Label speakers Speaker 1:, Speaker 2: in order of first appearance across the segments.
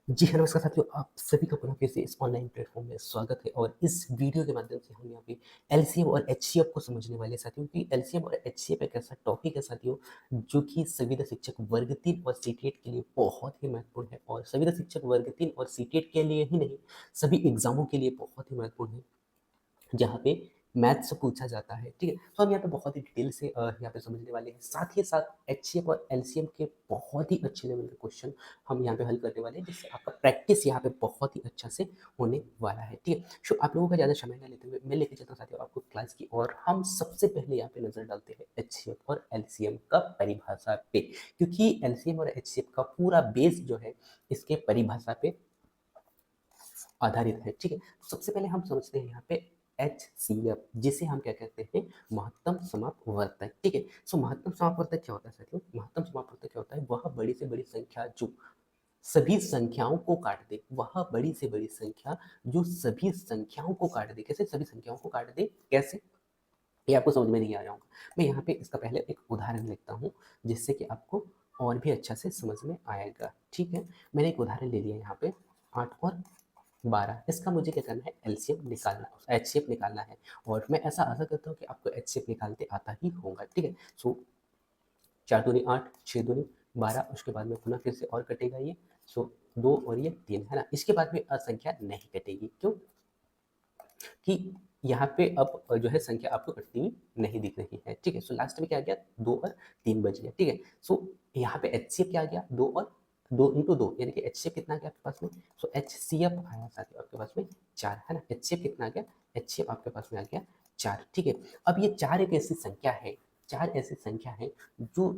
Speaker 1: जी हाँ, नमस्कार साथियों, आप सभी का पुनः फिर से इस ऑनलाइन प्लेटफ़ॉर्म में स्वागत है और इस वीडियो के माध्यम से हम यहाँ पे एलसीएम और एचसीएफ को समझने वाले हैं साथियों। क्योंकि एलसीएम और एचसीएफ एक ऐसा टॉपिक है साथियों, जो कि संविदा शिक्षक वर्ग 3 और सीटेट के लिए बहुत ही महत्वपूर्ण है और संविदा शिक्षक वर्ग 3 और सीटेट के लिए ही नहीं, सभी एग्ज़ामों के लिए बहुत ही महत्वपूर्ण है। जहाँ पे मैथ से पूछा जाता है, ठीक है? तो हम यहाँ पे बहुत ही डिटेल से यहाँ पे समझने वाले हैं। साथ ही साथ एचसीएफ और एलसीएम के बहुत ही अच्छे लेवल के क्वेश्चन हम यहाँ पे हल करने वाले हैं, जिससे आपका प्रैक्टिस यहाँ पे बहुत ही अच्छा से होने वाला है, ठीक है? सो आप लोगों का ज़्यादा समय ना लेते हुए मैं लेके चलता हूँ साथियों आपको क्लास की, और हम सबसे पहले यहाँ पे नज़र डालते हैं एचसीएफ और एलसीएम का परिभाषा पे। क्योंकि एलसीएम और एचसीएफ का पूरा बेस जो है, इसके परिभाषा पे आधारित है, ठीक है? तो सबसे पहले हम समझते हैं यहाँ पे एचसीएफ, जिसे हम क्या कहते हैं, महत्तम समापवर्तक, ठीक है? सो महत्तम समापवर्तक क्या होता है साथियों? महत्तम समापवर्तक क्या होता है? वह बड़ी से बड़ी संख्या जो सभी संख्याओं को काट दे, वह बड़ी से बड़ी संख्या जो सभी संख्याओं को काट दे। कैसे सभी संख्याओं को काट दे? कैसे? ये आपको समझ में नहीं आ रहा होगा। मैं यहाँ पे इसका पहले एक उदाहरण लिखता हूँ, जिससे कि आपको और भी अच्छा से समझ में आएगा, ठीक है? मैंने एक उदाहरण ले लिया यहाँ पे 8 और 12। इसका मुझे क्या करना है, एलसीएम निकालना है, एचसीएफ निकालना है। और मैं ऐसा आशा करता हूँ कि आपको एचसीएफ निकालते आता ही होगा, ठीक है? सो 4 दूनी 8, 6 दूनी 12, उसके बाद में पुनः फिर से और कटेगा ये। सो 2 और ये 3, है ना? इसके बाद में असंख्या नहीं कटेगी। क्यों? कि यहाँ पे अब जो है संख्या आपको कटती हुई नहीं दिख रही है, ठीक है? सो लास्ट में क्या आ गया, 2 और 3 बच गया, ठीक है? सो यहाँ पे एचसीएफ क्या आ गया, 2 और 2 इंटू 2, यानी कि एचसीएफ कितना आ गया आपके पास में? सो एचसीएफ आया साथियों आपके पास में 4, है ना? एचसीएफ कितना आ गया? एचसीएफ आपके पास में आ गया 4, ठीक है? अब ये 4 एक ऐसी संख्या है, 4 ऐसी संख्या है जो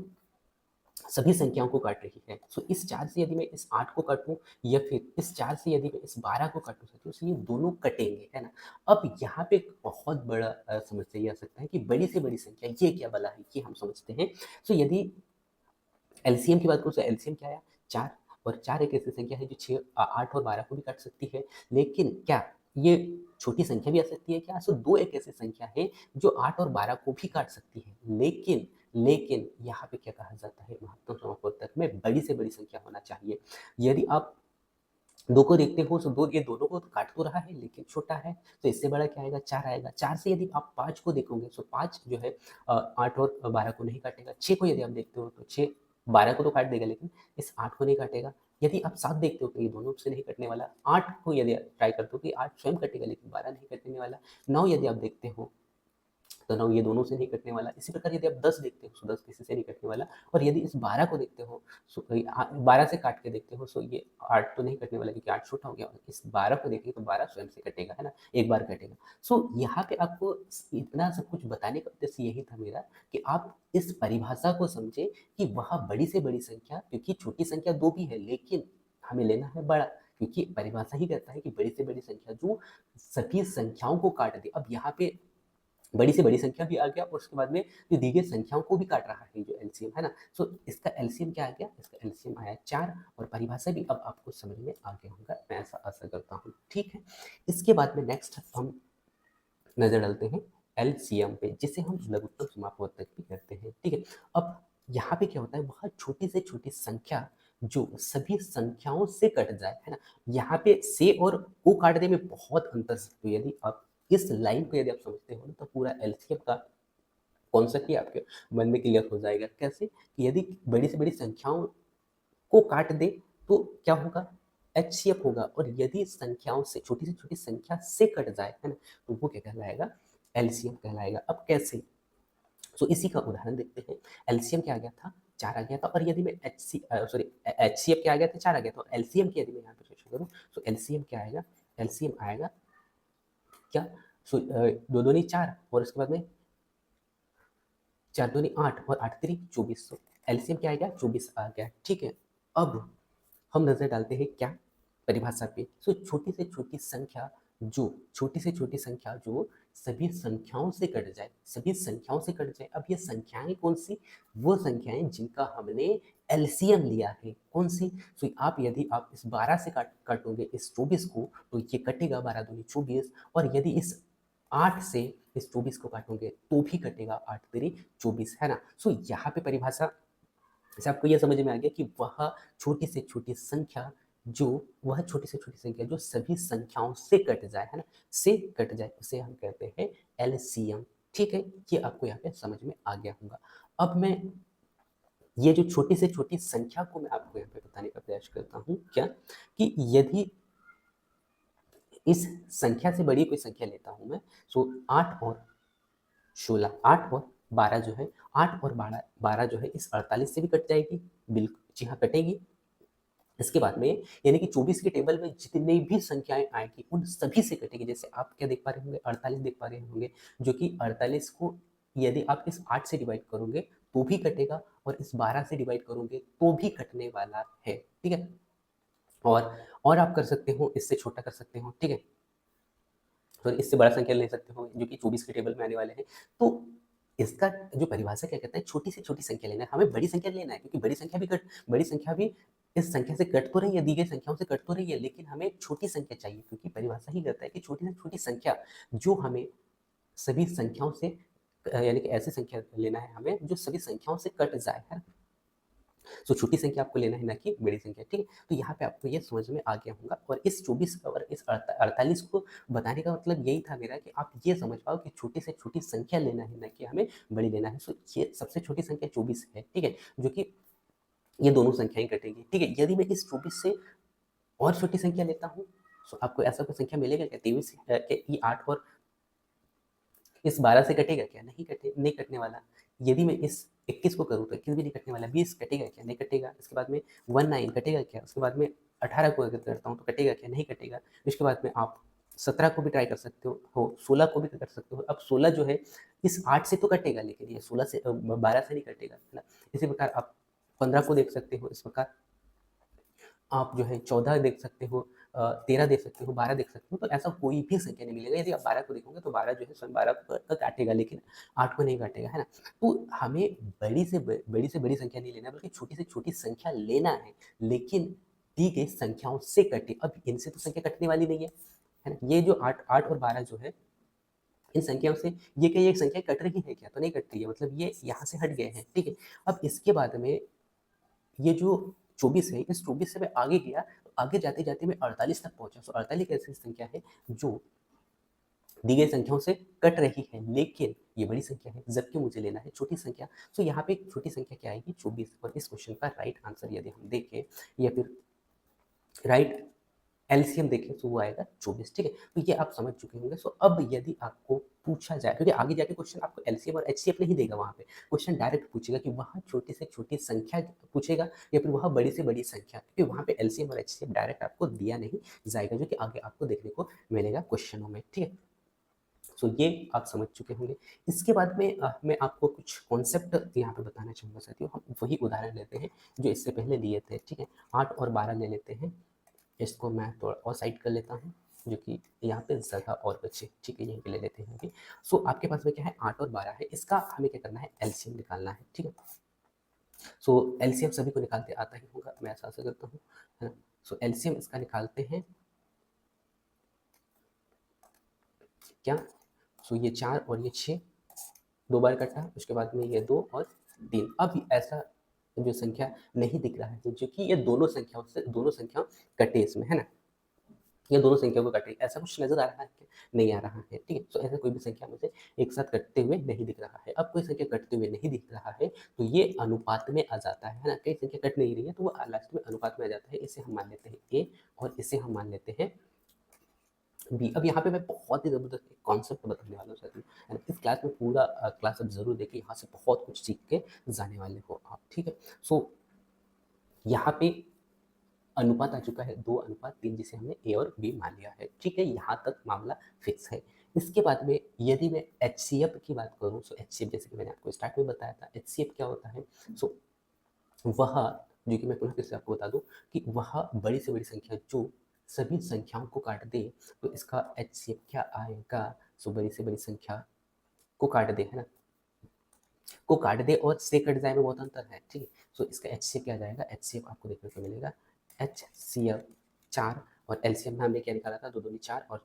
Speaker 1: सभी संख्याओं को काट रही है। सो इस 4 से यदि मैं इस 8 को काटूँ, या फिर इस 4 से यदि मैं इस 12 को काटूँ साथियों, तो ये दोनों कटेंगे, है ना? अब यहाँ पे एक बहुत बड़ा समस्या ये आ सकता है कि बड़ी से बड़ी संख्या ये क्या भला है, ये हम समझते हैं। सो यदि एलसीएम की बात करूँ तो एलसीएम क्या आया, 4, और 4 एक ऐसी संख्या है जो 8 और 12 को भी काट सकती है। लेकिन क्या ये छोटी संख्या भी आ सकती है क्या? सो 2 एक ऐसी संख्या है जो 8 और 12 को भी काट सकती है। लेकिन यहाँ पे क्या कहा जाता है, महत्तम समापवर्तक में बड़ी से बड़ी संख्या होना चाहिए। यदि आप 2 को देखते हो, तो 2 ये दोनों को तो काट तो रहा है, लेकिन छोटा है, तो इससे बड़ा क्या आएगा, 4 आएगा। 4 से यदि आप 5 को देखोगे, तो 5 जो है 8 और 12 को नहीं काटेगा। 6 को यदि आप देखते हो, तो 6 12 को तो काट देगा, लेकिन इस 8 को नहीं काटेगा। यदि आप 7 देखते हो, तो ये दोनों से नहीं कटने वाला। 8 को यदि आप ट्राई करते हो कि 8 स्वयं कटेगा, लेकिन 12 नहीं कटने वाला। 9 यदि आप देखते हो, तो 9 ये दोनों से नहीं कटने वाला। इसी प्रकार यदि आप 10 देखते हो, तो 10 किसी से नहीं कटने वाला। और यदि इस 12 को देखते हो, सो 12 से काट के देखते हो, सो ये 8 तो नहीं कटने वाला, क्योंकि 8 छोटा हो गया। और इस 12 को देखेंगे तो 12 स्वयं से कटेगा, है ना? एक बार कटेगा। सो यहाँ पे आपको इतना सब कुछ बताने का उद्देश्य यही था मेरा, कि आप इस परिभाषा को समझें कि वह बड़ी से बड़ी संख्या, क्योंकि छोटी संख्या 2 भी है, लेकिन हमें लेना है बड़ा, क्योंकि परिभाषा ही कहता है कि बड़ी से बड़ी संख्या जो सभी संख्याओं को काट दे। अब यहाँ पे बड़ी से बड़ी संख्या भी आ गया, और उसके बाद में जो दी गई संख्याओं को भी काट रहा है, जो एलसीएम है ना। सो इसका एलसीएम क्या आ गया, इसका एलसीएम आया 4, और परिभाषा भी अब आपको समझ में आ गया होगा, मैं ऐसा आशा करता हूँ, ठीक है? इसके बाद में नेक्स्ट हम नजर डालते हैं एलसीएम पे, जिसे हम लघुत्तम समापवर्तक भी कहते हैं, ठीक है? अब यहाँ पे क्या होता है, वह छोटी से छोटी संख्या जो सभी संख्याओं से कट जाए, है ना? यहाँ पे से और को काटने में बहुत अंतर है। तो यदि आप इस लाइन को यदि आप समझते हो ना, तो पूरा एलसीएम का कॉन्सेप्ट ही आपके मन में क्लियर हो जाएगा। कैसे? कि यदि बड़ी से बड़ी संख्याओं को काट दे, तो क्या होगा, एचसीएफ होगा। और यदि संख्याओं से छोटी संख्या से कट जाए, है ना, तो वो क्या कहलाएगा, एलसीएम कहलाएगा। अब कैसे? सो इसी का उदाहरण देखते हैं। एलसीएम क्या आ गया था, 4 आ गया था। और यदि मैं एचसीएफ क्या आ गया था, 4 आ गया था। एलसीएम की यदि मैं यहाँ पे चर्चा करूँ, तो एलसीएम क्या आएगा, एलसीएम आएगा क्या, सो 2 दूनी 4, और उसके बाद में 4 दूनी 8, और 8 तिरी 24। सो एलसीएम क्या आ गया, 24 आ गया, ठीक है? अब हम नजर डालते हैं क्या, परिभाषा पे। सो छोटी से छोटी संख्या जो सभी संख्याओं से कट जाए, सभी संख्याओं से कट जाए। अब ये संख्याएं कौन सी, वो संख्याएं जिनका हमने एलसीएम लिया है, कौन सी? सो आप यदि आप इस 12 से काटोगे इस 24 को, तो ये कटेगा, 12 दूनी 24। और यदि इस 8 से इस 24 को काटोगे, तो भी कटेगा, 8 तेरी 24, है ना? सो यहाँ पे परिभाषा से आपको यह समझ में आ गया कि वह छोटी से छोटी संख्या जो वह छोटी से छोटी संख्या जो सभी संख्याओं से कट जाए, है ना, से कट जाए, उसे हम कहते हैं एलसीएम। ठीक है, ये आपको यहाँ पे समझ में आ गया होगा। अब मैं ये जो छोटी से छोटी संख्या को मैं आपको यहाँ पे बताने का प्रयास करता हूँ, क्या कि यदि इस संख्या से बड़ी कोई संख्या लेता हूँ मैं, सो 8 और 16, 8 और 12 जो है, 8 और 12 12 जो है इस 48 से भी कट जाएगी, बिल्कुल जी हाँ कटेगी। इसके बाद में यानी कि 24 के टेबल में जितनी भी संख्याएं आएंगी उन सभी से कटेगी। जैसे आप क्या देख पा रहे होंगे, 48 देख पा रहे होंगे, जो कि 48 को यदि आप इस 8 से डिवाइड करोगे तो भी कटेगा, और इस 12 से डिवाइड करोगे तो भी कटने वाला है। ठीक है, और आप कर सकते हो, इससे छोटा कर सकते हो। ठीक है, तो इससे बड़ा संख्या ले सकते हो जो कि 24 के टेबल में आने वाले हैं। तो इसका जो परिभाषा क्या कहता है, छोटी से छोटी संख्या लेना है, हमें बड़ी संख्या लेना है, क्योंकि बड़ी संख्या भी इस संख्या से कट तो रही है, दी गई संख्याओं से कट तो रही है, लेकिन हमें छोटी संख्या चाहिए, क्योंकि परिभाषा ही कहता है कि छोटी से छोटी संख्या जो हमें सभी संख्याओं से यानी कि ऐसी संख्या लेना है हमें जो सभी संख्याओं से कट जाए, है। तो छोटी संख्या आपको लेना है, ना कि बड़ी संख्या। ठीक है, तो यहाँ पे आपको ये समझ में आ गया होगा, और इस 24 और इस 48 को बताने का मतलब यही था मेरा कि आप ये समझ पाओ कि छोटी से छोटी संख्या लेना है, ना कि हमें बड़ी लेना है। सो ये सबसे छोटी संख्या 24 है। ठीक है, जो कि ये दोनों संख्याएं कटेगी। ठीक है, यदि मैं इस 24 से और छोटी संख्या लेता हूँ, तो आपको ऐसा कोई संख्या मिलेगा क्या, 23 ये 8 और इस 12 से कटेगा क्या, नहीं कटने वाला। यदि मैं इस 21 को करूँ तो 21 भी नहीं कटने वाला। 20 कटेगा क्या, नहीं कटेगा। इसके बाद में 19 कटेगा क्या, उसके बाद में 18 को अगर करता हूँ तो कटेगा क्या, नहीं कटेगा। इसके बाद में आप 17 को भी ट्राई कर सकते हो, 16 को भी कर सकते हो। अब 16 जो है इस 8 से तो कटेगा, लेकिन ये 16 से 12 से नहीं कटेगा, है ना। इसी प्रकार आप 15 को देख सकते हो, इस प्रकार आप जो है 14 देख सकते हो, 13 देख सकते हो, 12 देख सकते हो। तो ऐसा कोई भी संख्या नहीं मिलेगा। यदि आप 12 को देखोगे तो 12 जो है स्वयं 12 को काटेगा, लेकिन 8 को नहीं काटेगा, है ना। तो हमें बड़ी से बड़ी संख्या नहीं लेना, बल्कि छोटी से छोटी संख्या लेना है, लेकिन दी गई संख्याओं से कटे। अब इनसे तो संख्या कटने वाली नहीं है ना। ये जो 8 और 12 जो है, इन संख्याओं से ये कई एक संख्या कट रही है क्या, तो नहीं कट रही है, मतलब ये यहाँ से हट गए हैं। ठीक है, अब इसके बाद में ये जो 24 है, इस 24 से मैं आगे गया, तो आगे जाते-जाते मैं 48 तक पहुँचा। सो 48 एक ऐसी संख्या है जो दी गई संख्याओं से कट रही है, लेकिन ये बड़ी संख्या है, जबकि मुझे लेना है छोटी संख्या। सो यहाँ पे एक छोटी संख्या क्या आएगी, 24। और इस क्वेश्चन का राइट आंसर यदि हम देखें, या फिर राइट एलसीएम देखें, तो वो आएगा 24। ठीक है, तो ये आप समझ चुके होंगे। सो अब यदि आपको पूछा जाए, क्योंकि आगे जाके क्वेश्चन आपको एलसीएम और एचसीएफ नहीं देगा, वहाँ पे क्वेश्चन डायरेक्ट पूछेगा कि वहाँ छोटी से छोटी संख्या पूछेगा, या फिर वहाँ बड़ी से बड़ी संख्या, क्योंकि वहाँ पे एलसीएम और एचसीएफ डायरेक्ट आपको दिया नहीं जाएगा, जो कि आगे आपको देखने को मिलेगा क्वेश्चनों में। ठीक है, सो ये आप समझ चुके होंगे। इसके बाद में मैं आपको कुछ कॉन्सेप्ट यहाँ पे बताना चाहूँगा साथियों। हम वही उदाहरण लेते हैं जो इससे पहले लिए थे। ठीक है, 8 और 12 ले लेते हैं। इसको मैं थोड़ा और साइड कर लेता हूँ, जो कि यहाँ पे जगह और बचे। ठीक है, यहीं पे ले लेते हैं अभी। सो आपके पास में क्या है, 8 और 12 है, इसका हमें क्या करना है, एलसीएम निकालना है। ठीक है, सो एलसीएम सभी को निकालते आता ही होगा, मैं ऐसा करता हूँ, है ना। सो एलसीएम इसका निकालते हैं क्या, सो ये 4 और ये 6 दो बार कटा, उसके बाद में ये 2 और 3। अब ऐसा जो संख्या नहीं दिख रहा है, जो कि ये दोनों संख्या कटे इसमें, है ना। ये दोनों संख्या को काटे, ऐसा कुछ नजर आ रहा है क्या, नहीं आ रहा है। ठीक है, तो ऐसा कोई भी संख्या मुझे एक साथ कटते हुए नहीं दिख रहा है। अब कोई संख्या कटते हुए नहीं दिख रहा है, तो ये अनुपात में आ जाता है ना। कई संख्या कट नहीं रही है, तो वो लास्ट में अनुपात में आ जाता है। इसे हम मान लेते हैं ए, और इसे हम मान लेते हैं बी। अब यहाँ पे मैं बहुत ही जबरदस्त कॉन्सेप्ट बताने वाला हूँ साथियों, है ना। इस क्लास में पूरा क्लास अब जरूर देखिए, यहाँ से बहुत कुछ सीख के जाने वाले हो आप। ठीक है, सो यहाँ पे अनुपात आ चुका है 2:3, जिसे हमने ए और बी मान लिया है। ठीक है, यहाँ तक मामला फिक्स है। इसके बाद में यदि मैं एचसीएफ की बात करूँ, सो एचसीएफ जैसे कि मैंने आपको स्टार्ट में बताया था, एचसीएफ क्या होता है। सो वह, जो कि मैं पुनः फिर से आपको बता दूं, कि वह बड़ी से बड़ी संख्या जो सभी संख्याओं को काट दे, तो इसका एचसीएफ क्या आएगा। सो बड़ी से बड़ी संख्या को काट दे, है ना, को काट दे और से कट जाए में बहुत अंतर है। ठीक है, सो इसका एचसीएफ क्या आ जाएगा, एचसीएफ आपको देखने को मिलेगा एचसीएफ 4, और एलसीएम में हमने क्या निकाला था, 2 दूनी 4 और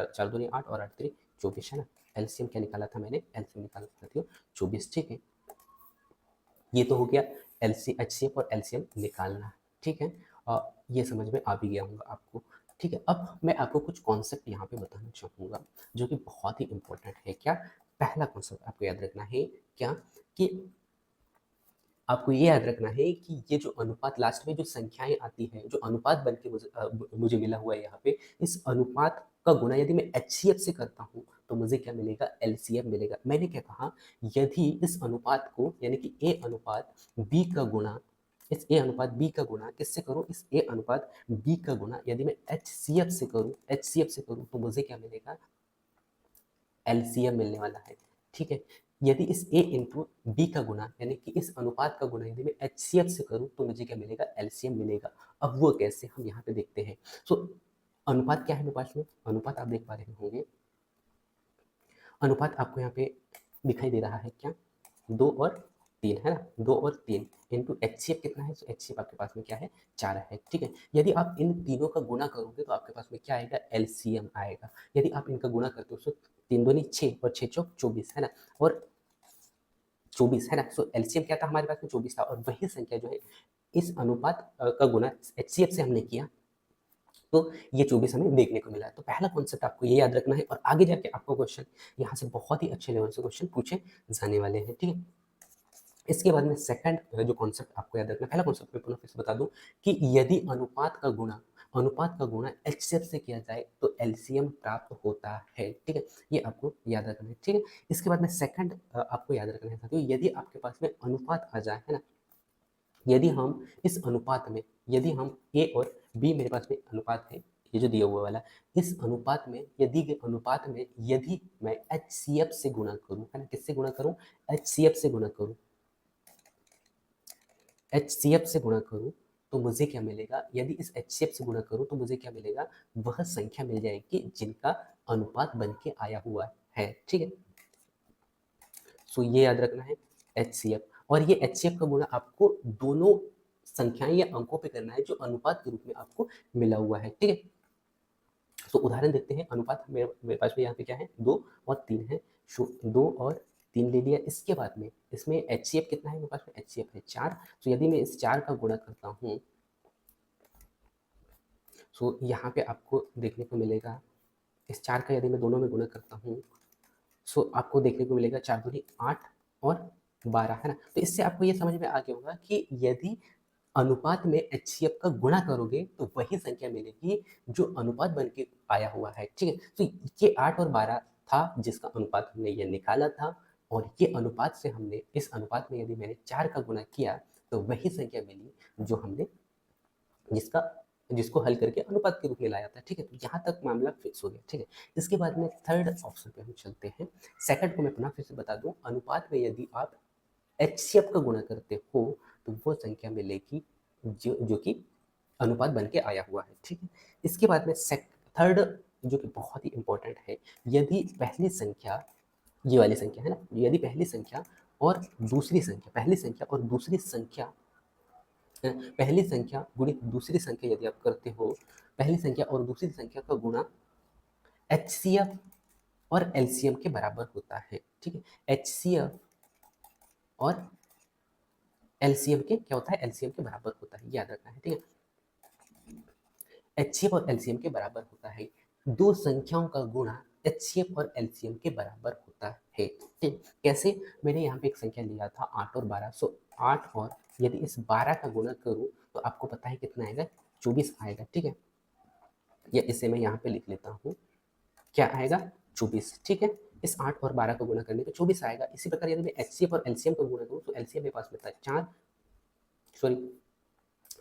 Speaker 1: 4 दूनी 8 और 8 3 24, है ना। एलसीएम क्या निकाला था मैंने, एलसीएम निकाला था साथियों 24। ठीक है, ये तो हो गया एलसी एचसीएफ और एलसीएम निकालना। ठीक है, ये समझ में आ भी गया होगा आपको। ठीक है, अब मैं आपको कुछ कॉन्सेप्ट यहाँ पे बताना चाहूँगा जो कि बहुत ही इम्पोर्टेंट है। क्या? पहला कॉन्सेप्ट आपको याद रखना है क्या, कि आपको ये याद रखना है कि ये जो अनुपात लास्ट में जो संख्याएं आती हैं, जो अनुपात बन के मुझे मिला हुआ है यहाँ पे, इस अनुपात का गुणा यदि मैं एचसीएफ से करता हूँ तो मुझे क्या मिलेगा? एलसीएम मिलेगा। मैंने क्या कहा? यदि इस अनुपात को यानी कि ए अनुपात बी का गुणा, इस ए अनुपात बी का गुणा किससे करूं? इस ए अनुपात बी का गुणा यदि मैं एचसीएफ से करूं, एचसीएफ से करूं तो मुझे क्या मिलेगा? एलसीएम मिलने वाला है। ठीक है, यदि इस ए इंटू बी का गुणा यानी कि इस अनुपात का गुणा यदि मैं एचसीएफ से करूं तो मुझे क्या मिलेगा? एलसीएम मिलेगा। अब वो कैसे, हम यहाँ पे देखते हैं। सो अनुपात क्या है मेरे पास में? अनुपात आप देख पा रहे होंगे, अनुपात आपको यहाँ पे दिखाई दे रहा है क्या? 2 और 3 है ना, 2 और 3 इंटू एचसीएफ कितना है? तो एचसीएफ आपके पास में क्या है? 4 है। ठीक है, यदि आप इन तीनों का गुणा करोगे तो आपके पास में क्या आएगा? एलसीएम आएगा। यदि आप इनका गुणा करते हो तो 3 दूनी 6 और 6 चौक 24 है ना, और 24 है ना। सो एलसीएम क्या था हमारे पास में? 24 था। और वही संख्या जो है इस अनुपात का गुणा एचसीएफ से हमने किया तो ये 24 हमें देखने को मिला। तो पहला कॉन्सेप्ट आपको ये याद रखना है, और आगे जाके आपको क्वेश्चन यहाँ से बहुत ही अच्छे लेवल से क्वेश्चन पूछे जाने वाले हैं। ठीक है, इसके बाद में सेकंड जो कॉन्सेप्ट आपको याद रखना है, पहला कॉन्सेप्ट मैं पुनः फिर से बता दूं कि यदि अनुपात का गुणा एचसीएफ से किया जाए तो एलसीएम प्राप्त होता है। ठीक है, ये आपको याद रखना है। ठीक है, इसके बाद में सेकंड आपको याद रखना है साथियों, यदि आपके पास में अनुपात आ जाए, है ना, यदि हम इस अनुपात में, यदि हम ए और बी, मेरे पास में अनुपात है ये जो दिया हुआ वाला, इस अनुपात में यदि के अनुपात में यदि मैं एचसीएफ से गुणा करूं, है ना, किससे गुणा करूं? एचसीएफ से गुणा करूं, एचसीएफ से गुणा करूं तो मुझे क्या मिलेगा? यदि इस एचसीएफ से गुणा करूं तो मुझे क्या मिलेगा? वह संख्या मिल जाएगी जिनका अनुपात बन के आया हुआ है। ठीक है, सो ये याद रखना है एचसीएफ, और ये एचसीएफ का गुणा आपको दोनों संख्याएं या अंकों पे करना है जो अनुपात के रूप में आपको मिला हुआ है। ठीक है, तो उदाहरण देखते हैं। अनुपात मेरे पास में यहाँ पे क्या है? 2 और 3 है। 2 और 3 ले लिया। इसके बाद में इसमें एचसीएफ कितना है मेरे पास में? एचसीएफ है 4। तो यदि मैं इस 4 का गुणा करता हूँ तो यहाँ पे आपको देखने को मिलेगा, इस 4 का यदि मैं दोनों में गुणा करता हूँ सो आपको देखने को मिलेगा 4 दूनी 8 और 12, है ना। तो इससे आपको ये समझ में आ गया होगा कि यदि अनुपात में एचसीएफ का गुणा करोगे तो वही संख्या मिलेगी जो अनुपात बन के आया हुआ है। ठीक है, तो ये 8 और 12 था जिसका अनुपात हमने ये निकाला था, और ये अनुपात से हमने, इस अनुपात में यदि मैंने 4 का गुणा किया तो वही संख्या मिली जो हमने, जिसका, जिसको हल करके अनुपात के रूप में लाया था। ठीक है, तो यहाँ तक मामला फिक्स हो गया। ठीक है, इसके बाद में थर्ड ऑप्शन पे हम चलते हैं। सेकंड को मैं पुनः फिर से बता दूं, अनुपात में यदि आप एचसीएफ का गुणा करते हो तो वो संख्या मिलेगी जो कि अनुपात बन के आया हुआ है। ठीक है, इसके बाद में थर्ड जो कि बहुत ही इंपॉर्टेंट है, यदि पहली संख्या, ये वाली संख्या है ना, यदि पहली संख्या और दूसरी संख्या, पहली संख्या और दूसरी संख्या, पहली संख्या गुणित दूसरी संख्या यदि आप करते हो, पहली संख्या और दूसरी संख्या का गुणा एचसीएफ और एलसीएम के बराबर होता है। ठीक है, एचसीएफ और एलसीएम के क्या होता है? एलसीएम के बराबर होता है, याद रखना है। ठीक है, एचसीएफ और एलसीएम के बराबर होता है। दो संख्याओं का गुणा एचसीएफ और एलसीएम के बराबर होता है। ठीक, कैसे? मैंने यहाँ पे एक संख्या लिया था 8 और 12। सो 8 और यदि इस 12 का गुणा करूँ तो आपको पता है कितना आएगा? 24 आएगा। ठीक है, या इसे मैं यहाँ पे लिख लेता हूँ, क्या आएगा? 24। ठीक है, इस 8 और 12 को गुणा करने पे 24 आएगा। इसी प्रकार यदि मैं एचसीएफ और एलसीएम को गुणा करूँ तो एलसीएम मेरे पास में था 4, सॉरी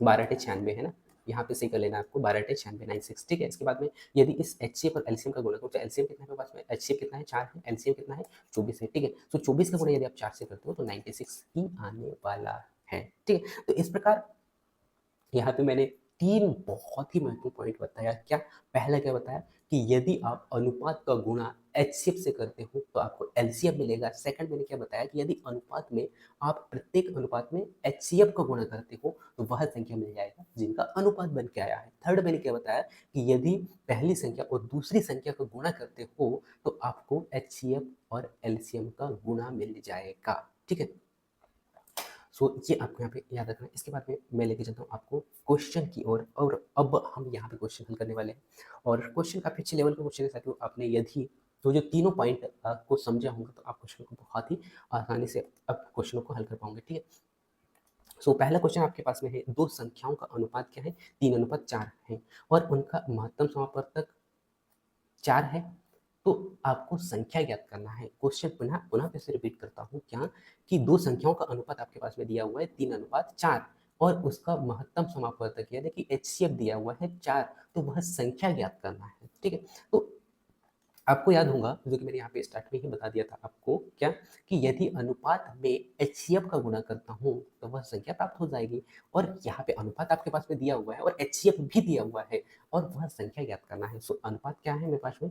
Speaker 1: 12 टे 96, है ना, यहाँ पे सही कर लेना आपको, 12 टे 96, 96। ठीक है, इसके बाद में यदि इस एचसीएफ और एलसीएम का गुणा करो तो एलसीएम कितना है मेरे पास में? एचसीएफ कितना है? 4 है, एलसीएम कितना है? 24 है। ठीक है, तो 24 का गुणा यदि आप 4 से करते हो तो 96 ही आने वाला है। ठीक है, तो इस प्रकार यहाँ पे मैंने 3 बहुत ही महत्वपूर्ण पॉइंट बताया। क्या? पहला क्या बताया कि यदि आप अनुपात का गुणा एचसीएफ से करते हो तो आपको एलसीएम मिलेगा। सेकंड मैंने क्या बताया कि यदि अनुपात में आप प्रत्येक अनुपात में एचसीएफ का गुणा करते हो तो वह संख्या मिल जाएगा जिनका अनुपात बन के आया है। थर्ड मैंने क्या बताया कि यदि पहली संख्या और दूसरी संख्या का गुणा करते हो तो आपको एचसीएफ और एलसीएम का गुणा मिल जाएगा। ठीक है, सो ये आपको यहाँ पे याद रखना है। इसके बाद में मैं लेके चलता हूँ आपको क्वेश्चन की ओर, और अब हम यहाँ पे क्वेश्चन हल करने वाले हैं। और क्वेश्चन काफ़ी अच्छे लेवल का क्वेश्चन है साथियों। आपने यदि तो जो तीनों पॉइंट को समझा होगा तो आप क्वेश्चन को बहुत ही आसानी से अब क्वेश्चनों को हल कर पाओगे, ठीक है। सो पहला क्वेश्चन आपके पास में है, दो संख्याओं का अनुपात क्या है? 3:4 है और उनका महत्तम समापवर्तक 4 है। तो आपको संख्या ज्ञात करना है। क्वेश्चन पुनः पुनः फिर से रिपीट करता हूँ क्या, कि दो संख्याओं का अनुपात आपके पास में दिया हुआ है 3:4 और उसका महत्तम समापवर्तक यानी कि एचसीएफ दिया हुआ है 4, तो वह संख्या ज्ञात करना है, ठीक है। तो आपको याद होगा, जो कि मैंने यहाँ पे स्टार्ट में ही बता दिया था आपको क्या, कि यदि अनुपात में एचसीएफ का गुणा करता हूँ तो वह संख्या प्राप्त हो जाएगी। और यहाँ पे अनुपात आपके पास में दिया हुआ है और एचसीएफ भी दिया हुआ है और वह संख्या ज्ञात करना है। सो अनुपात क्या है मेरे पास में,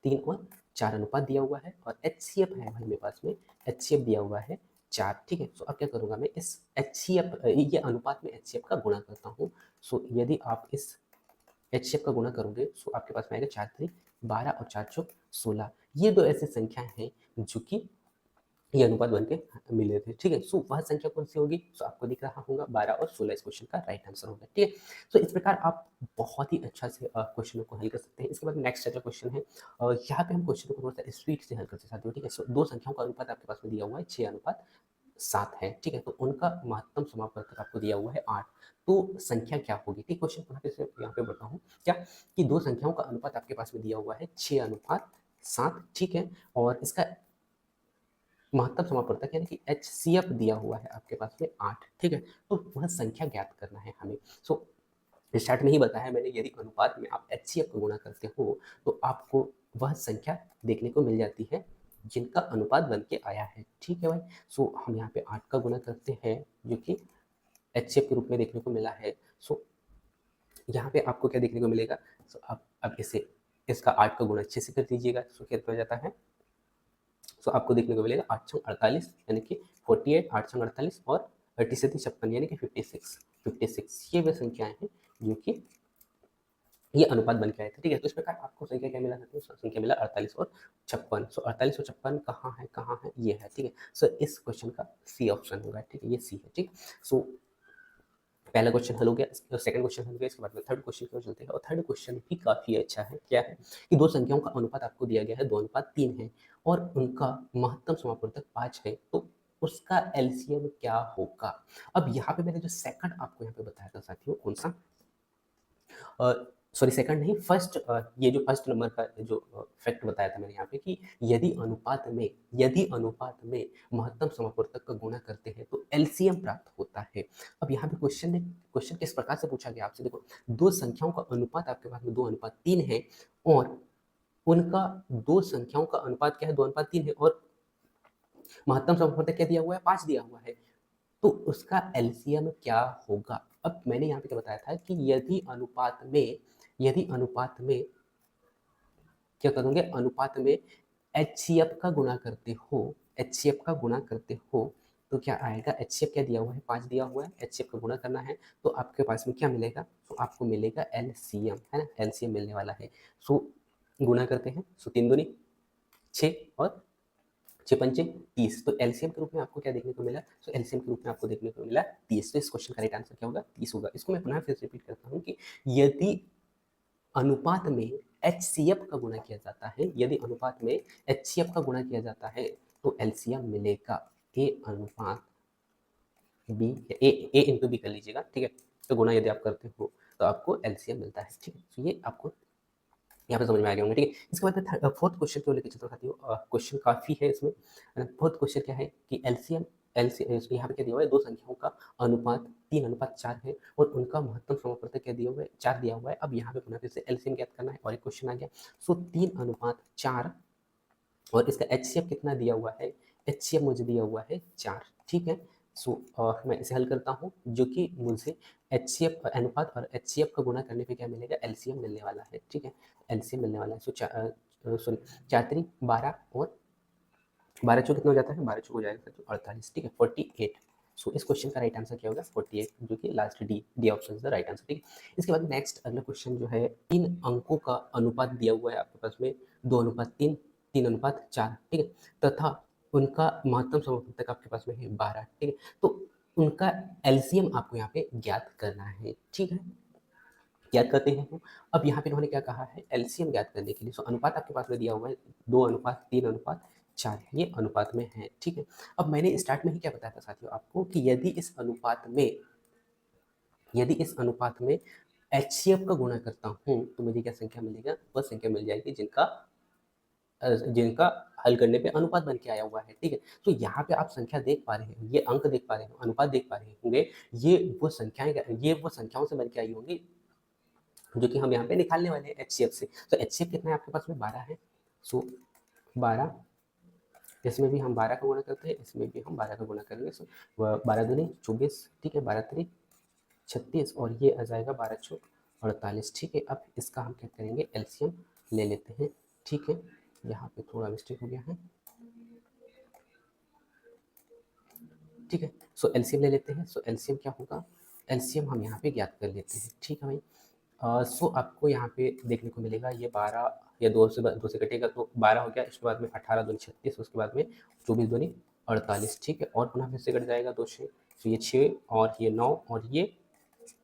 Speaker 1: 3:4 अनुपात दिया हुआ है और एचसीएफ है भाई मेरे पास में, एचसीएफ दिया हुआ है 4, ठीक है। सो अब क्या करूंगा मैं, इस एचसीएफ ये अनुपात में एचसीएफ का गुणा करता हूँ। सो यदि आप इस एचसीएफ का गुणा करोगे सो आपके पास में आएगा 4×3 12 और 4×4 16। ये दो ऐसी संख्याएं हैं जो कि ये अनुपात बन के मिले थे, ठीक है। सो वह संख्या कौन सी होगी, सो आपको दिख रहा होगा 12 और 16 इस क्वेश्चन का राइट आंसर होगा, ठीक है। सो इस प्रकार आप बहुत ही अच्छा से क्वेश्चनों को हल कर सकते हैं। इसके बाद नेक्स्ट जो क्वेश्चन है, यहाँ पे हम क्वेश्चन को थोड़ा सा स्पीड से हल कर सकते हो, ठीक है। सो दो संख्याओं का अनुपात आपके पास में दिया हुआ है 6:7 है, ठीक है। तो उनका महत्तम समापवर्तक आपको दिया हुआ है 8, तो संख्या क्या होगी, ठीक। क्वेश्चन पुनः फिर से यहाँ पे बढ़ता हूँ क्या, कि दो संख्याओं का अनुपात आपके पास में दिया हुआ है 6:7, ठीक है। और इसका महत्तम समापवर्तक यानी कि एचसीएफ दिया हुआ है आपके पास में 8, ठीक है। तो वह संख्या ज्ञात करना है हमें। सो स्टार्ट में ही बताया मैंने, यदि अनुपात में आप एचसीएफ को गुणा करते हो तो आपको वह संख्या देखने को मिल जाती है जिनका अनुपात बन के आया है, ठीक है भाई। सो हम यहाँ पे 8 का गुणा करते हैं जो कि एचसीएफ के रूप में देखने को मिला है। सो यहाँ पे आपको क्या देखने को मिलेगा, सो आप अब इसे इसका 8 का गुणा 6 से कर दीजिएगा, सो कितना हो जाता है, सो आपको देखने को मिलेगा 8×48 यानी कि 48, 8×48 और 30 से 56 यानी कि 56। ये वे संख्याएं हैं जो कि ये अनुपात बन के आए थे, ठीक है। तो इस प्रकार आपको संख्या क्या मिला, संख्या मिला 48 और 56। सो 48 और 56 कहाँ है, ये है, ठीक है। सो इस क्वेश्चन का सी ऑप्शन होगा, ठीक है, ये सी है, ठीक। सो पहला क्वेश्चन हल हो गया, सेकंड क्वेश्चन हल हो गया। इसके बाद में थर्ड क्वेश्चन की ओर चलते हैं और थर्ड क्वेश्चन भी काफी अच्छा है। क्या है कि दो संख्याओं का अनुपात आपको दिया गया है 2:3 है और उनका महत्तम समापवर्तक 5 है, तो उसका एलसीएम क्या होगा। अब यहाँ पे मैंने जो सेकंड आपको यहाँ पे बताया था साथियों, कौन सा, सॉरी सेकंड नहीं, फर्स्ट, ये जो फर्स्ट नंबर का जो फैक्ट बताया था मैंने यहाँ पे, कि यदि अनुपात में महत्तम समापवर्तक का गुणा करते हैं तो एलसीएम प्राप्त होता है। अब यहाँ पे क्वेश्चन किस प्रकार से पूछा गया आपसे, देखो, दो संख्याओं का अनुपात आपके पास में 2:3 है और उनका दो संख्याओं का अनुपात क्या है, 2:3 है और महत्तम समापवर्तक क्या दिया हुआ है, 5 दिया हुआ है, तो उसका एलसीएम क्या होगा। अब मैंने यहाँ पे क्या बताया था कि यदि अनुपात में क्या करोगे, अनुपात में एचसीएफ का गुणा करते हो, एचसीएफ का गुणा करते हो तो क्या आएगा, एचसीएफ क्या दिया हुआ है, 5 दिया हुआ है, एचसीएफ का गुणा करना है तो आपके पास में क्या मिलेगा, तो आपको मिलेगा एलसीएम, है ना, एलसीएम मिलने वाला है। सो गुणा करते हैं, सो 3×2 6 और 6×5 30, तो एलसीएम के रूप में आपको क्या देखने को मिला, सो एलसीएम के रूप में आपको देखने को मिला 30। तो इस क्वेश्चन का राइट आंसर क्या होगा, 30 होगा। इसको मैं पुनः फिर से रिपीट करता हूँ कि यदि अनुपात में एचसीएफ का गुणा किया जाता है, यदि अनुपात में एचसीएफ का गुणा किया जाता है तो एलसीएम मिलेगा ए अनुपात बी, ए इंटू बी कर लीजिएगा, ठीक है। तो गुणा यदि आप करते हो तो आपको एलसीएम मिलता है, ठीक है। तो ये आपको यहाँ पे समझ में आ गया होंगे, ठीक है। इसके बाद में फोर्थ क्वेश्चन को लेकर चलता हूँ साथियों। क्वेश्चन काफी है इसमें। फोर्थ क्वेश्चन क्या है कि एलसीएम एलसीएम यहाँ पे क्या दिया हुआ है, दो संख्याओं का अनुपात 3:4 है और उनका महत्तम समापवर्तक क्या दिया हुआ है, 4 दिया हुआ है। अब यहाँ पे पुनः फिर से एलसीएम ज्ञात करना है और एक क्वेश्चन आ गया। सो 3:4 और इसका एचसीएफ कितना दिया हुआ है, एचसीएफ मुझे दिया हुआ है 4, ठीक है। सो मैं इसे हल करता हूँ जो कि मुझे एचसीएफ अनुपात और एचसीएफ का गुणा करने पे क्या मिलेगा, एलसीएम मिलने वाला है, ठीक है, एलसीएम मिलने वाला है। सो सॉरी 4×3 12 और 12×4 कितना हो जाता है, 12×4 हो जाएगा 48, ठीक है, 48। सो इस क्वेश्चन का राइट आंसर क्या होगा, 48, जो कि last D option is the right answer, ठीक है। इसके बाद नेक्स्ट अगला क्वेश्चन जो है, 3 अंकों का अनुपात दिया हुआ है आपके पास में 2:3 3:4, ठीक है, तथा उनका महत्तम समापवर्तक आपके पास में है 12, ठीक है। तो उनका एलसीएम आपको यहाँ पे ज्ञात करना है, ठीक है। ज्ञात करते हैं हम। अब यहाँ पे इन्होंने क्या कहा है, एलसीएम ज्ञात करने के लिए सो अनुपात आपके पास में दिया हुआ है 2:3:4, ये अनुपात में है, ठीक है। अब मैंने स्टार्ट में ही क्या बताया था साथियों आपको कि यदि इस अनुपात में एचसीएफ का गुणा करता हूँ तो मुझे क्या संख्या मिलेगा, वह संख्या मिल जाएगी जिनका हल करने पे अनुपात बन के आया हुआ है, ठीक है। तो यहाँ पे आप संख्या देख पा रहे हैं, ये अंक देख पा रहे हो, अनुपात देख पा रहे होंगे, ये वो संख्याओं से बन के आई होंगी जो कि हम यहाँ पे निकालने वाले हैं एचसीएफ से। तो एचसीएफ कितना है आपके पास में, 12 है। सो 12, इसमें भी हम 12 का गुणा करते हैं, इसमें भी हम 12 का गुणा करेंगे। सो 12×2=24, ठीक है, 12×3=36 और ये आ जाएगा 12×4=48, ठीक है। अब इसका हम क्या करेंगे, एलसीएम ले लेते हैं, ठीक है। यहाँ पे थोड़ा मिस्टेक हो गया है, ठीक है। सो एलसीएम ले लेते हैं। सो एलसीएम क्या होगा, एलसीएम हम यहाँ पे ज्ञात कर लेते हैं, ठीक है भाई। सो आपको यहाँ पे देखने को मिलेगा ये 12 या 2 से कटेगा तो 12 हो गया, इसके बाद में 18×2=36, उसके बाद में 24×2=48, ठीक है। और पुनः फिर से कट जाएगा 2 से, तो ये 6 और ये 9 और ये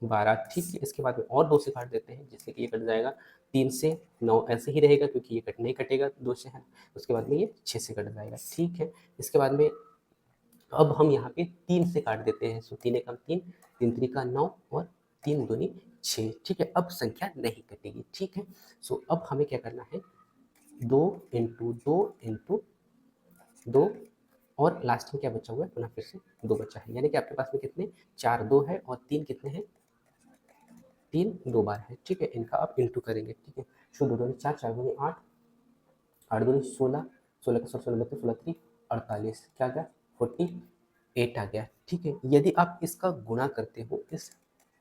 Speaker 1: 12, ठीक है। इसके बाद में और 2 से काट देते हैं जिससे कि ये कट जाएगा, 3 से 9 ऐसे ही रहेगा क्योंकि ये कट नहीं कटेगा 2 से है, उसके बाद में ये 6 से कट जाएगा, ठीक है। इसके बाद में अब हम यहाँ पे 3 से काट देते हैं, सो 3 एकम 3, 3×3=9 और 3×2=6, ठीक है। अब संख्या नहीं कटेगी, ठीक है। सो अब हमें क्या करना है, 2 और लास्ट में क्या बचा हुआ है, पुनः फिर से 2 बचा है, यानी कि आपके पास में कितने 4 2 है और 3 कितने हैं, 3 2 बार है, ठीक है। इनका आप इंटू करेंगे, ठीक है। सो 2×4, 4×8, 8×16, 16×16 क्या गया, 48 आ गया, ठीक है। यदि आप इसका गुणा करते हो इस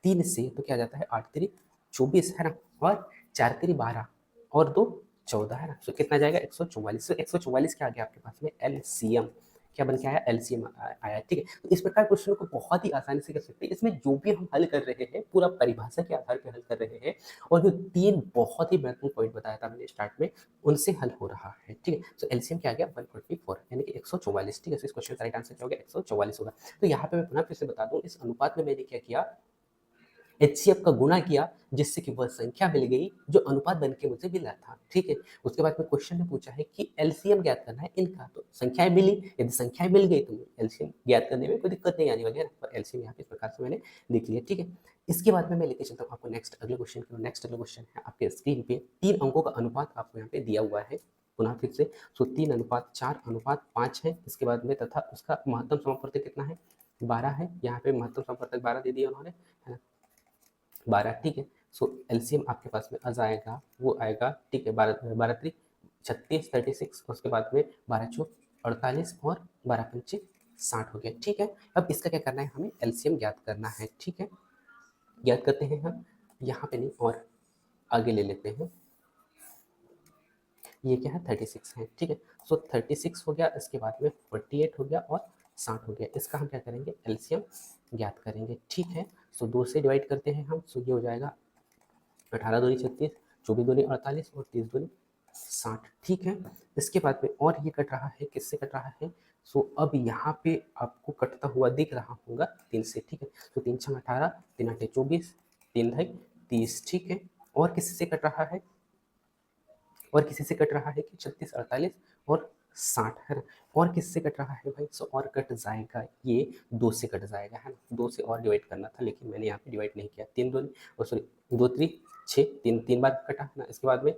Speaker 1: 3 से तो क्या जाता है, 8×3=24 है ना, और 4×3=12 और 2 14 है ना, तो कितना जाएगा 144। तो 144 क्या आ गया आपके पास में, एलसीएम क्या बन के आया, एलसीएम आया, ठीक है। तो इस प्रकार क्वेश्चन को बहुत ही आसानी से कर सकते हैं। इसमें जो भी हम हल कर रहे हैं पूरा परिभाषा के आधार पर हल कर रहे हैं, और जो 3 बहुत ही महत्वपूर्ण पॉइंट बताया था मैंने स्टार्ट में उनसे हल हो रहा है, ठीक है। तो एलसीएम क्या आ गया 144, यानी कि 144, ठीक है। इस क्वेश्चन का राइट आंसर क्या हो गया, 144 होगा। तो यहाँ पे मैं पुनः फिर से बता दूं, इस अनुपात में मैंने क्या किया, एचसीएफ का गुणा किया जिससे कि वह संख्या मिल गई जो अनुपात बन के मुझे मिला था, ठीक है। उसके बाद में क्वेश्चन ने पूछा है कि एलसीएम ज्ञात करना है इनका, तो संख्याएं मिली, यदि संख्याएं मिल गई तो एलसीएम ज्ञात करने में कोई दिक्कत नहीं आने वाली है, पर एलसीएम यहाँ पे इस प्रकार से मैंने लिख लिया, ठीक है। इसके बाद में मैं लेके चलता हूँ आपको नेक्स्ट अगले क्वेश्चन की। नेक्स्ट अगला क्वेश्चन है आपके स्क्रीन पे, 3 अंकों का अनुपात आपको यहाँ पे दिया हुआ है, पुनः फिर से। सो 3:4:5 है, इसके बाद में तथा उसका महत्तम समापवर्तक कितना है, 12 है। यहाँ पे महत्तम समापवर्तक 12 दे दिया उन्होंने, है ना, 12, ठीक है। सो एलसीएम आपके पास में आ जाएगा, वो आएगा, ठीक है, 12×3=36, 36, उसके बाद में 12×4=48 और 12×5=60 हो गया, ठीक है। अब इसका क्या करना है, हमें एलसीएम ज्ञात करना है, ठीक है। ज्ञात करते हैं हम, यहाँ पे नहीं और आगे ले लेते हैं, ये क्या है 36 है, ठीक है। सो 36 हो गया, इसके बाद में 48 हो गया और 60 हो गया। इसका हम क्या करेंगे, एलसीएम ज्ञात करेंगे, ठीक है। सो 2 से डिवाइड करते हैं हम, सो ये हो जाएगा 18×2=36, 24×2=48 और 30×2=60, ठीक है। इसके बाद में और ये कट रहा है, किससे कट रहा है, सो अब यहाँ पे आपको कटता हुआ दिख रहा होगा 3 से, ठीक है। तो 3×6=18, 3×8=24, 3×10=30, ठीक है। और किसी से कट रहा है, और किसी से कट रहा है कि 36, 48 और 60 है ना। और किससे कट रहा है भाई, सो और कट जाएगा, ये 2 से कट जाएगा, है ना। 2 से और डिवाइड करना था लेकिन मैंने यहाँ पे डिवाइड नहीं किया, 3 2 सॉरी 2×3=6, 3 बार कटा है ना। इसके बाद में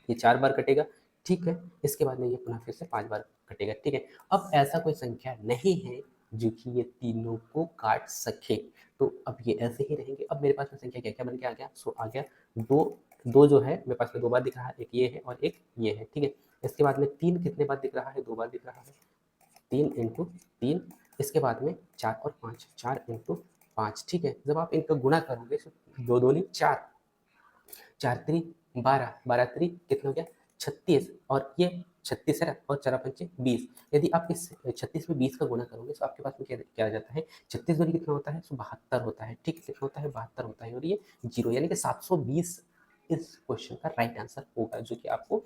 Speaker 1: ये 4 बार कटेगा, ठीक है। इसके बाद में ये पुनः फिर से 5 बार कटेगा, ठीक है। अब ऐसा कोई संख्या नहीं है जो कि ये तीनों को काट सके, तो अब ये ऐसे ही रहेंगे। अब मेरे पास में संख्या क्या क्या बन के आ गया, सो आ गया 2, 2 जो है मेरे पास में 2 बार दिख रहा है, एक ये है और एक ये है, ठीक है। इसके बाद में 3 कितने बार दिख रहा है, 2 बार दिख रहा है, 3×3। इसके बाद में 4 और 5, 4×5, ठीक है। जब आप इनका गुणा करोगे तो 2 2 4, 4×3=12, 12×3 कितना हो गया 36, और ये 36 है और 4×5=20। यदि आप इस 36 में 20 का गुणा करोगे तो आपके पास में क्या आ जाता है, 36 दूनी कितना होता है, 72 होता है, ठीक है। कितना होता है, 72 होता है, और ये 0, यानी कि 720 इस क्वेश्चन का राइट आंसर होगा, जो कि आपको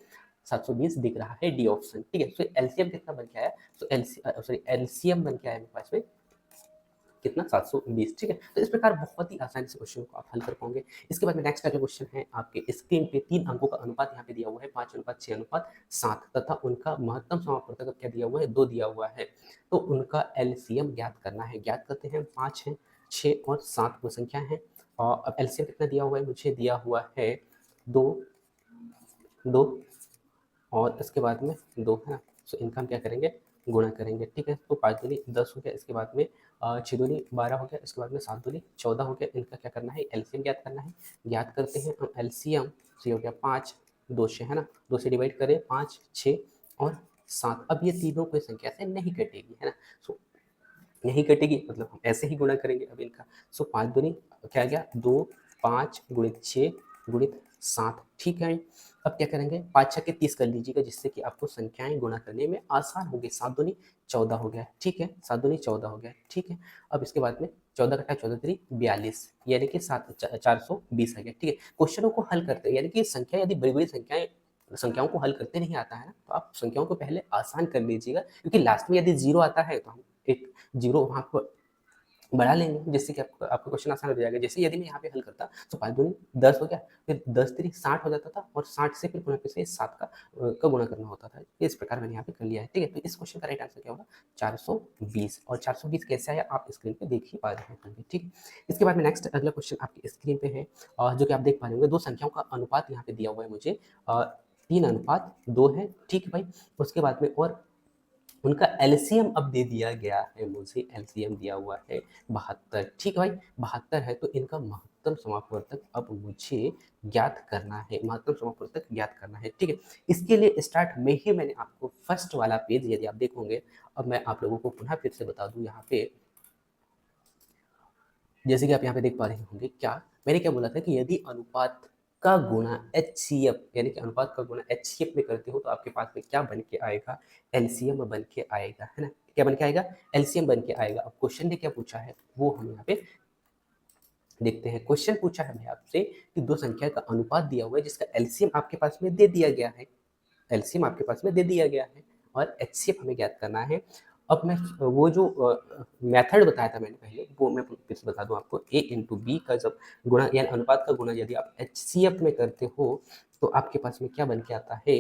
Speaker 1: 720 दिख रहा है, डी ऑप्शन, ठीक है। सो एलसीएम कितना बन के आया, सो एलसीएम बन के आया मेरे पास में कितना, 720, ठीक है। तो इस प्रकार बहुत ही आसानी से क्वेश्चन को आप हल कर पाओगे। इसके बाद में नेक्स्ट अगला क्वेश्चन है आपके स्क्रीन पे 3 अंकों का अनुपात यहाँ पे दिया हुआ है 5:6:7 तथा उनका महत्तम समापवर्तक क्या दिया हुआ है, 2 दिया हुआ है। तो उनका एलसीएम ज्ञात करना है। ज्ञात करते हैं, 5 है, 6 और 7 वो संख्या है। और अब एलसीएम कितना दिया हुआ है, मुझे दिया हुआ है 2, 2 और इसके बाद में 2 है ना। सो इनका हम क्या करेंगे, गुणा करेंगे, ठीक है। तो 5 दूनी 10 हो गया, इसके बाद में 6 दूनी 12 हो गया, इसके बाद में 7 दूनी 14 हो गया। इनका क्या करना है, एलसीएम ज्ञात करना है। ज्ञात करते हैं हम एलसीएम, तो ये हो गया 5, 2 से है ना, 2 से डिवाइड करें, 5, 6 और 7। अब ये तीनों कोई संख्या से नहीं कटेगी, है ना। सो नहीं कटेगी मतलब हम ऐसे ही गुणा करेंगे अब इनका। सो 5 दूनी क्या गया, 2, 5 गुणित 6 गुणित 7, ठीक है। अब क्या करेंगे, 5 6 के 30 कर लीजिएगा, जिससे कि आपको संख्याएं गुणा करने में आसान होगी। 7 दूनी 14 हो गया, ठीक है, 7 दूनी 14 हो गया, ठीक है। अब इसके बाद में 14 कटा 14 3 42, यानी कि 420 आ गया, ठीक है। क्वेश्चनों को हल करते हैं, यानी कि संख्या यदि बड़ी बड़ी संख्याओं को हल करते नहीं आता है ना, तो आप संख्याओं को पहले आसान कर लीजिएगा, क्योंकि लास्ट में यदि जीरो आता है तो हम एक जीरो वहाँ पर बढ़ा लेंगे, जिससे कि आपका क्वेश्चन आसान हो जाएगा। जैसे यदि मैं यहाँ पे हल करता तो 5 दूनी 10 हो गया, फिर 10 3 60 हो जाता था, और 60 से फिर पुनः फिर से 7 का गुणा करना होता था। इस प्रकार मैंने यहाँ पे कर लिया है, ठीक है। तो इस क्वेश्चन का राइट आंसर क्या होगा, 420। और 420 कैसे आया आप स्क्रीन पे देख ही पा रहे होंगे, ठीक। इसके बाद में नेक्स्ट अगला क्वेश्चन आपकी स्क्रीन पे है, जो कि आप देख पा रहे होंगे। दो संख्याओं का अनुपात यहाँ पे दिया हुआ है मुझे, 3:2 है, ठीक है भाई। उसके बाद में और उनका एलसीएम अब दे दिया गया है मुझे, एलसीएम दिया हुआ है 72, ठीक है भाई। 72 है, तो इनका महत्तम समापवर्तक अब मुझे ज्ञात करना है, महत्तम समापवर्तक ज्ञात करना है, ठीक है। इसके लिए स्टार्ट में ही मैंने आपको फर्स्ट वाला पेज यदि आप देखोगे, अब मैं आप लोगों को पुनः फिर से बता दूं यहाँ पे, जैसे कि आप यहाँ पे देख पा रहे होंगे, क्या मैंने क्या बोला था कि यदि अनुपात का गुणा एचसीएफ, यानी कि अनुपात का गुणा एचसीएफ में करते हो तो आपके पास में क्या बन के आएगा, एलसीएम बन के आएगा, है ना। क्या बन के आएगा, एलसीएम बन के आएगा। अब क्वेश्चन ने क्या पूछा है वो हम यहाँ पे देखते हैं। क्वेश्चन पूछा है भाई आपसे कि दो संख्या का अनुपात दिया हुआ है, जिसका एलसीएम आपके पास में दे दिया गया है, एलसीएम आपके पास में दे दिया गया है, और एचसीएफ हमें ज्ञात करना है। अब मैं वो जो मेथड बताया था मैंने पहले, वो मैं फिर से बता दूं आपको। ए इंटू बी का जब गुणा यानी अनुपात का गुणा यदि आप एचसीएफ में करते हो तो आपके पास में क्या बन के आता है,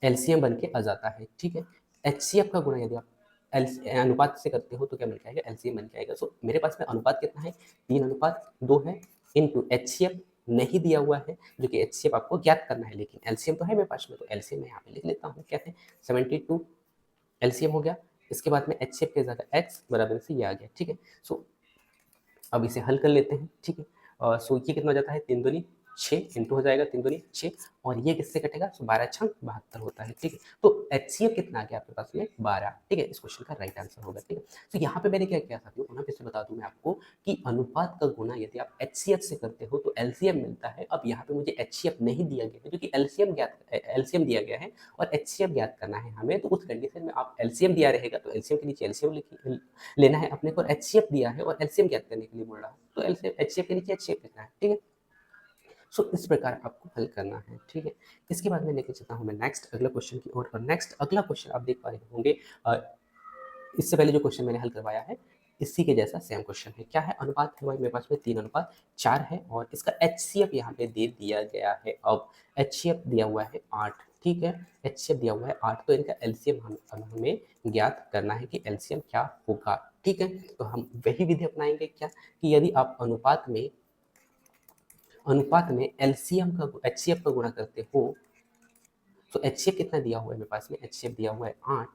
Speaker 1: एलसीएम बन के आ जाता है, ठीक है। एचसीएफ का गुणा यदि आप अनुपात से करते हो तो क्या बन के आएगा, एलसीएम बन के आएगा। सो मेरे पास में अनुपात कितना है, 3:2 है, इंटू एचसीएफ नहीं दिया हुआ है, जो कि एचसीएफ आपको ज्ञात करना है, लेकिन एलसीएम तो है मेरे पास में, तो एलसीएम मैं यहाँ पे लिख लेता हूँ, क्या है 72, एलसीएम हो गया। इसके बाद में एचसीएफ की जगह एक्स बराबर से ये आ गया, ठीक है। सो अब इसे हल कर लेते हैं, ठीक है। सो ये कितना हो जाता है, 3 दूनी 6 इंटू हो जाएगा, 3 दूनी 6, और ये किससे कटेगा, सो 12 6 72 होता है, ठीक है। तो एचसीएफ कितना आ गया आपके पास में, 12, ठीक है। इस क्वेश्चन का राइट आंसर होगा, ठीक है। तो यहाँ पे मैंने क्या किया साथियों, पुनः फिर से बता दूं मैं आपको कि अनुपात का गुणा यदि आप एचसीएफ से करते हो तो एलसीएम मिलता है। अब यहाँ पे मुझे एचसीएफ नहीं दिया गया है, क्योंकि एलसीएम दिया गया है और एचसीएफ ज्ञात करना है हमें, तो उस कंडीशन में आप एलसीएम दिया रहेगा तो एलसीएम के नीचे एलसीएम लेना है अपने को। एचसीएफ दिया है और एलसीएम ज्ञात करने के लिए बोल रहा है, तो एचसीएफ के नीचे एचसीएफ लिखना है, ठीक है। सो इस प्रकार आपको हल करना है, ठीक है। इसके बाद में लेके चलता हूँ मैं नेक्स्ट अगला क्वेश्चन की ओर, और नेक्स्ट अगला क्वेश्चन आप देख पा रहे होंगे, इससे पहले जो क्वेश्चन मैंने हल करवाया है इसी के जैसा सेम क्वेश्चन है। क्या है, अनुपात है भाई मेरे पास में 3:4 है, और इसका एचसीएफ यहाँ पे दे दिया गया है। अब एचसीएफ दिया हुआ है 8, ठीक है, एचसीएफ दिया हुआ है 8, तो इनका एलसीएम हमें ज्ञात करना है कि एलसीएम क्या होगा, ठीक है। तो हम वही विधि अपनाएंगे, क्या कि यदि आप अनुपात में एलसीएम का एचसीएफ का गुणा करते हो, तो एचसीएफ कितना दिया हुआ है मेरे पास में, एचसीएफ दिया हुआ है 8,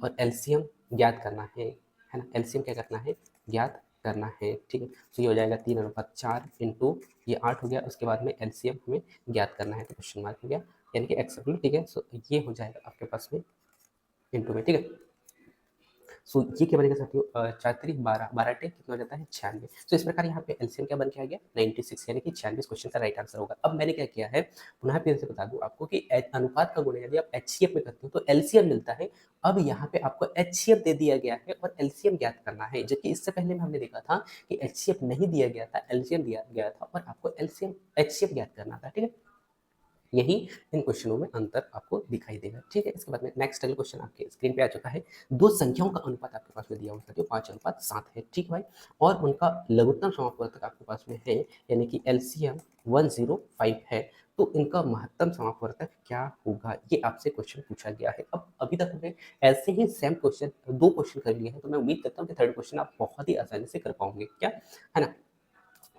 Speaker 1: और एलसीएम ज्ञात करना है ना। एलसीएम क्या करना है, ज्ञात करना है, ठीक है। तो ये हो जाएगा 3:4 इंटू ये 8 हो गया, उसके बाद में एलसीएम हमें ज्ञात करना है, तो क्वेश्चन मार्क हो गया, यानी कि एक्स, ठीक है। सो ये हो जाएगा आपके पास में इंटू में, ठीक है। सो ये क्या बनेगा साथियों, 4 3 12, 12 टे कितना हो जाता है, 96। तो इस प्रकार यहाँ पे एलसीएम क्या बन के आ गया, 96, यानी कि 96 क्वेश्चन का राइट आंसर होगा। अब मैंने क्या किया है, पुनः फिर से बता दूं आपको कि अनुपात का गुणा यदि आप एचसीएफ में करते हो तो एलसीएम मिलता है, अब यहाँ पे आपको एचसीएफ दे दिया गया है और एलसीएम ज्ञात करना है, जबकि इससे पहले में हमने देखा था कि एचसीएफ नहीं दिया गया था, एलसीएम दिया गया था और आपको एलसीएम एचसीएफ ज्ञात करना था। ठीक है, यही इन क्वेश्चनों में अंतर आपको दिखाई देगा। ठीक है, इसके बाद में नेक्स्ट अगला क्वेश्चन आपके स्क्रीन पे आ चुका है। दो संख्याओं का अनुपात आपके पास में दिया हुआ है जो 5:7 है। ठीक भाई, और उनका लघुत्तम समापवर्तक आपके पास में है, यानी कि एलसीएम 105 है। तो इनका महत्तम समापवर्तक क्या होगा, ये आपसे क्वेश्चन पूछा गया है। अब अभी तक हमने ऐसे ही सेम क्वेश्चन 2 क्वेश्चन कर लिए हैं, तो मैं उम्मीद करता हूँ कि थर्ड क्वेश्चन आप बहुत ही आसानी से कर पाओगे, क्या है ना।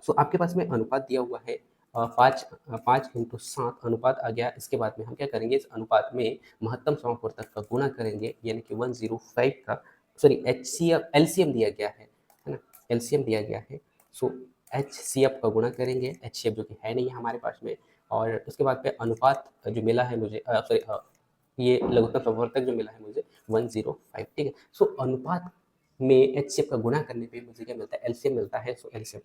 Speaker 1: सो आपके पास में अनुपात दिया हुआ है 5:7 अनुपात आ गया। इसके बाद में हम क्या करेंगे, इस अनुपात में महत्तम समापवर्तक का गुणा करेंगे, यानी कि 105 का सॉरी एलसीएम दिया गया है ना, एलसीएम दिया गया है। सो एचसीएफ का गुणा करेंगे, एचसीएफ जो कि है नहीं हमारे पास में, और उसके बाद पे अनुपात जो मिला है मुझे सॉरी ये लघुत्तम समापवर्तक जो मिला है मुझे 105। ठीक है, सो अनुपात में एचसीएफ का गुणा करने पे मुझे क्या मिलता है, एलसीएम मिलता है। सो एलसीएम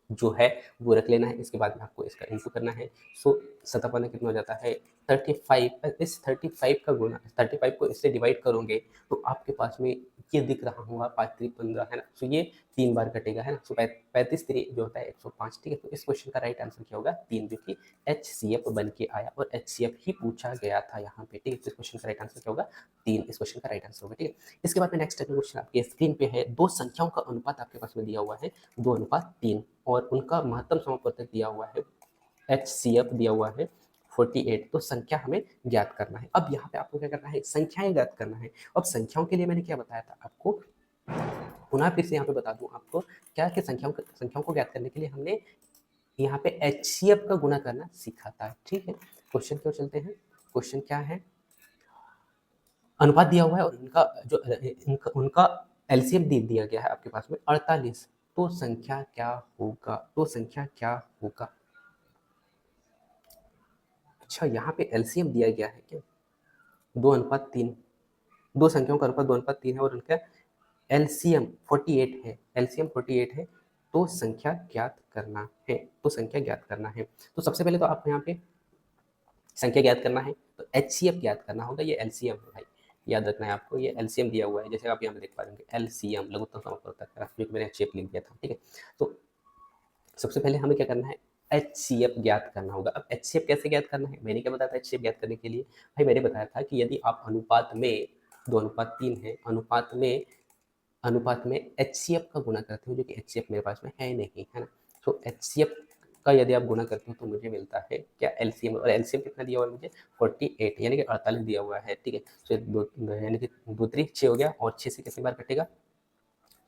Speaker 1: जो है वो रख लेना है। इसके बाद में आपको इसका इंटू करना है। सो सत्तापन कितना हो जाता है 35। इस 35 का गुणा 35 को इससे डिवाइड करोगे तो आपके पास में ये दिख रहा होगा 5×3=15 है ना। सो ये 3 बार कटेगा है ना। सो 35×3 जो होता है 105। ठीक है, तो इस क्वेश्चन का राइट आंसर क्या होगा 3, जो कि एचसीएफ बन के आया और एचसीएफ ही पूछा गया था यहाँ पे। ठीक है, इस क्वेश्चन का राइट आंसर क्या होगा 3, इस क्वेश्चन का राइट आंसर होगा। ठीक है, इसके बाद में नेक्स्ट क्वेश्चन आपके स्क्रीन पे है। दो संख्याओं का अनुपात आपके पास में दिया हुआ है 2:3 और उनका महत्तम समापवर्तक दिया हुआ है एचसीएफ दिया हुआ है 48। तो संख्या हमें ज्ञात करना है। अब यहाँ पे आपको क्या करना है, संख्याएं ज्ञात करना है। अब संख्याओं के लिए मैंने क्या बताया था आपको, पुनः फिर से यहाँ पे बता दूं आपको क्या कि संख्याओं को ज्ञात करने के लिए हमने यहाँ पे एचसीएफ का गुणा करना सीखा था। ठीक है, क्वेश्चन क्यों चलते हैं, क्वेश्चन क्या है, अनुपात दिया हुआ है और उनका एलसीएम दे दिया गया है आपके पास में 48। तो संख्या क्या होगा, तो संख्या क्या होगा। अच्छा, यहाँ पे एलसीएम दिया गया है क्या 2:3, दो संख्याओं का अनुपात 2:3 है और उनका एलसीएम 48 है, एलसीएम 48 है। तो संख्या ज्ञात करना है, तो संख्या ज्ञात करना है। तो सबसे पहले तो आप यहाँ पे संख्या ज्ञात करना है तो एचसीएफ ज्ञात करना होगा। ये एलसीएम है भाई, याद रखना है आपको, ये एलसीएम दिया हुआ है, जैसे आप यहाँ पे देख पा रहे होंगे एलसीएम लघुत्तम समापवर्तक, जो मैंने एचसीएफ लिख दिया था। ठीक है, तो सबसे पहले हमें क्या करना है, एचसीएफ ज्ञात करना होगा। अब एचसीएफ कैसे ज्ञात करना है, मैंने क्या बताया था एचसीएफ ज्ञात करने के लिए, भाई मैंने बताया था कि यदि आप अनुपात में 2:3 है, अनुपात में एचसीएफ का गुणा करते हो, जो कि एचसीएफ मेरे पास में है नहीं, है ना। तो एचसीएफ का यदि आप गुणा करते हो तो मुझे मिलता है क्या एलसीएम, और एलसीएम कितना दिया हुआ है मुझे 48, यानी कि 48 दिया हुआ है। ठीक है, तो यानी कि 2×3 6 हो गया और 6 से कितनी बार कटेगा।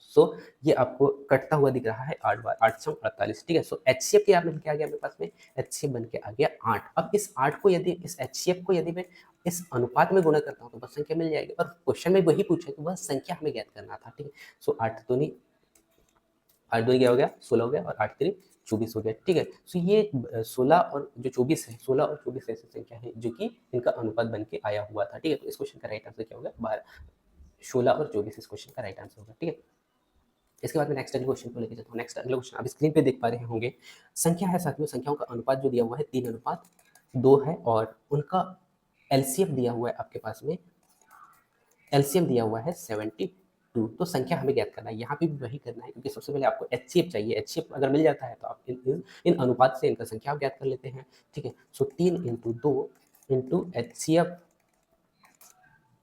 Speaker 1: सो ये आपको कटता हुआ दिख रहा है 8 बार, 8×48। ठीक है, सो एचसीएफ के बन के आ गया मेरे पास में, एचसीएफ बन के आ गया 8। अब इस 8 को यदि इस एचसीएफ को यदि मैं इस अनुपात में गुणा करता हूँ तो बस संख्या मिल जाएगी, और क्वेश्चन में वही पूछा है तो वह संख्या हमें ज्ञात करना था। ठीक है, सो 8 दूनी क्या हो गया 16 हो गया और 8×3 24 हो गया। ठीक है, सो ये 16 और जो 24 है, 16 और 24 ऐसी संख्या है जो कि इनका अनुपात बन के आया हुआ था। ठीक है, तो इस क्वेश्चन का राइट आंसर क्या होगा 12, 16 और 24 इस क्वेश्चन का राइट आंसर होगा। ठीक है, इसके बाद में नेक्स्ट अगले क्वेश्चन को लेकर चलता हूँ। नेक्स्ट अगला क्वेश्चन आप स्क्रीन पे देख पा रहे होंगे, संख्या है साथियों, संख्याओं का अनुपात जो दिया हुआ है 3:2 है और उनका एलसीएम दिया हुआ है आपके पास में, एलसीएम दिया हुआ है 72। तो संख्या हमें ज्ञात करना है, यहाँ पे भी वही करना है क्योंकि सबसे पहले आपको एचसीएफ चाहिए। एचसीएफ अगर मिल जाता है तो आप इन अनुपात से इनका संख्या ज्ञात कर लेते हैं। ठीक है, सो 3×2 इंटू एचसीएफ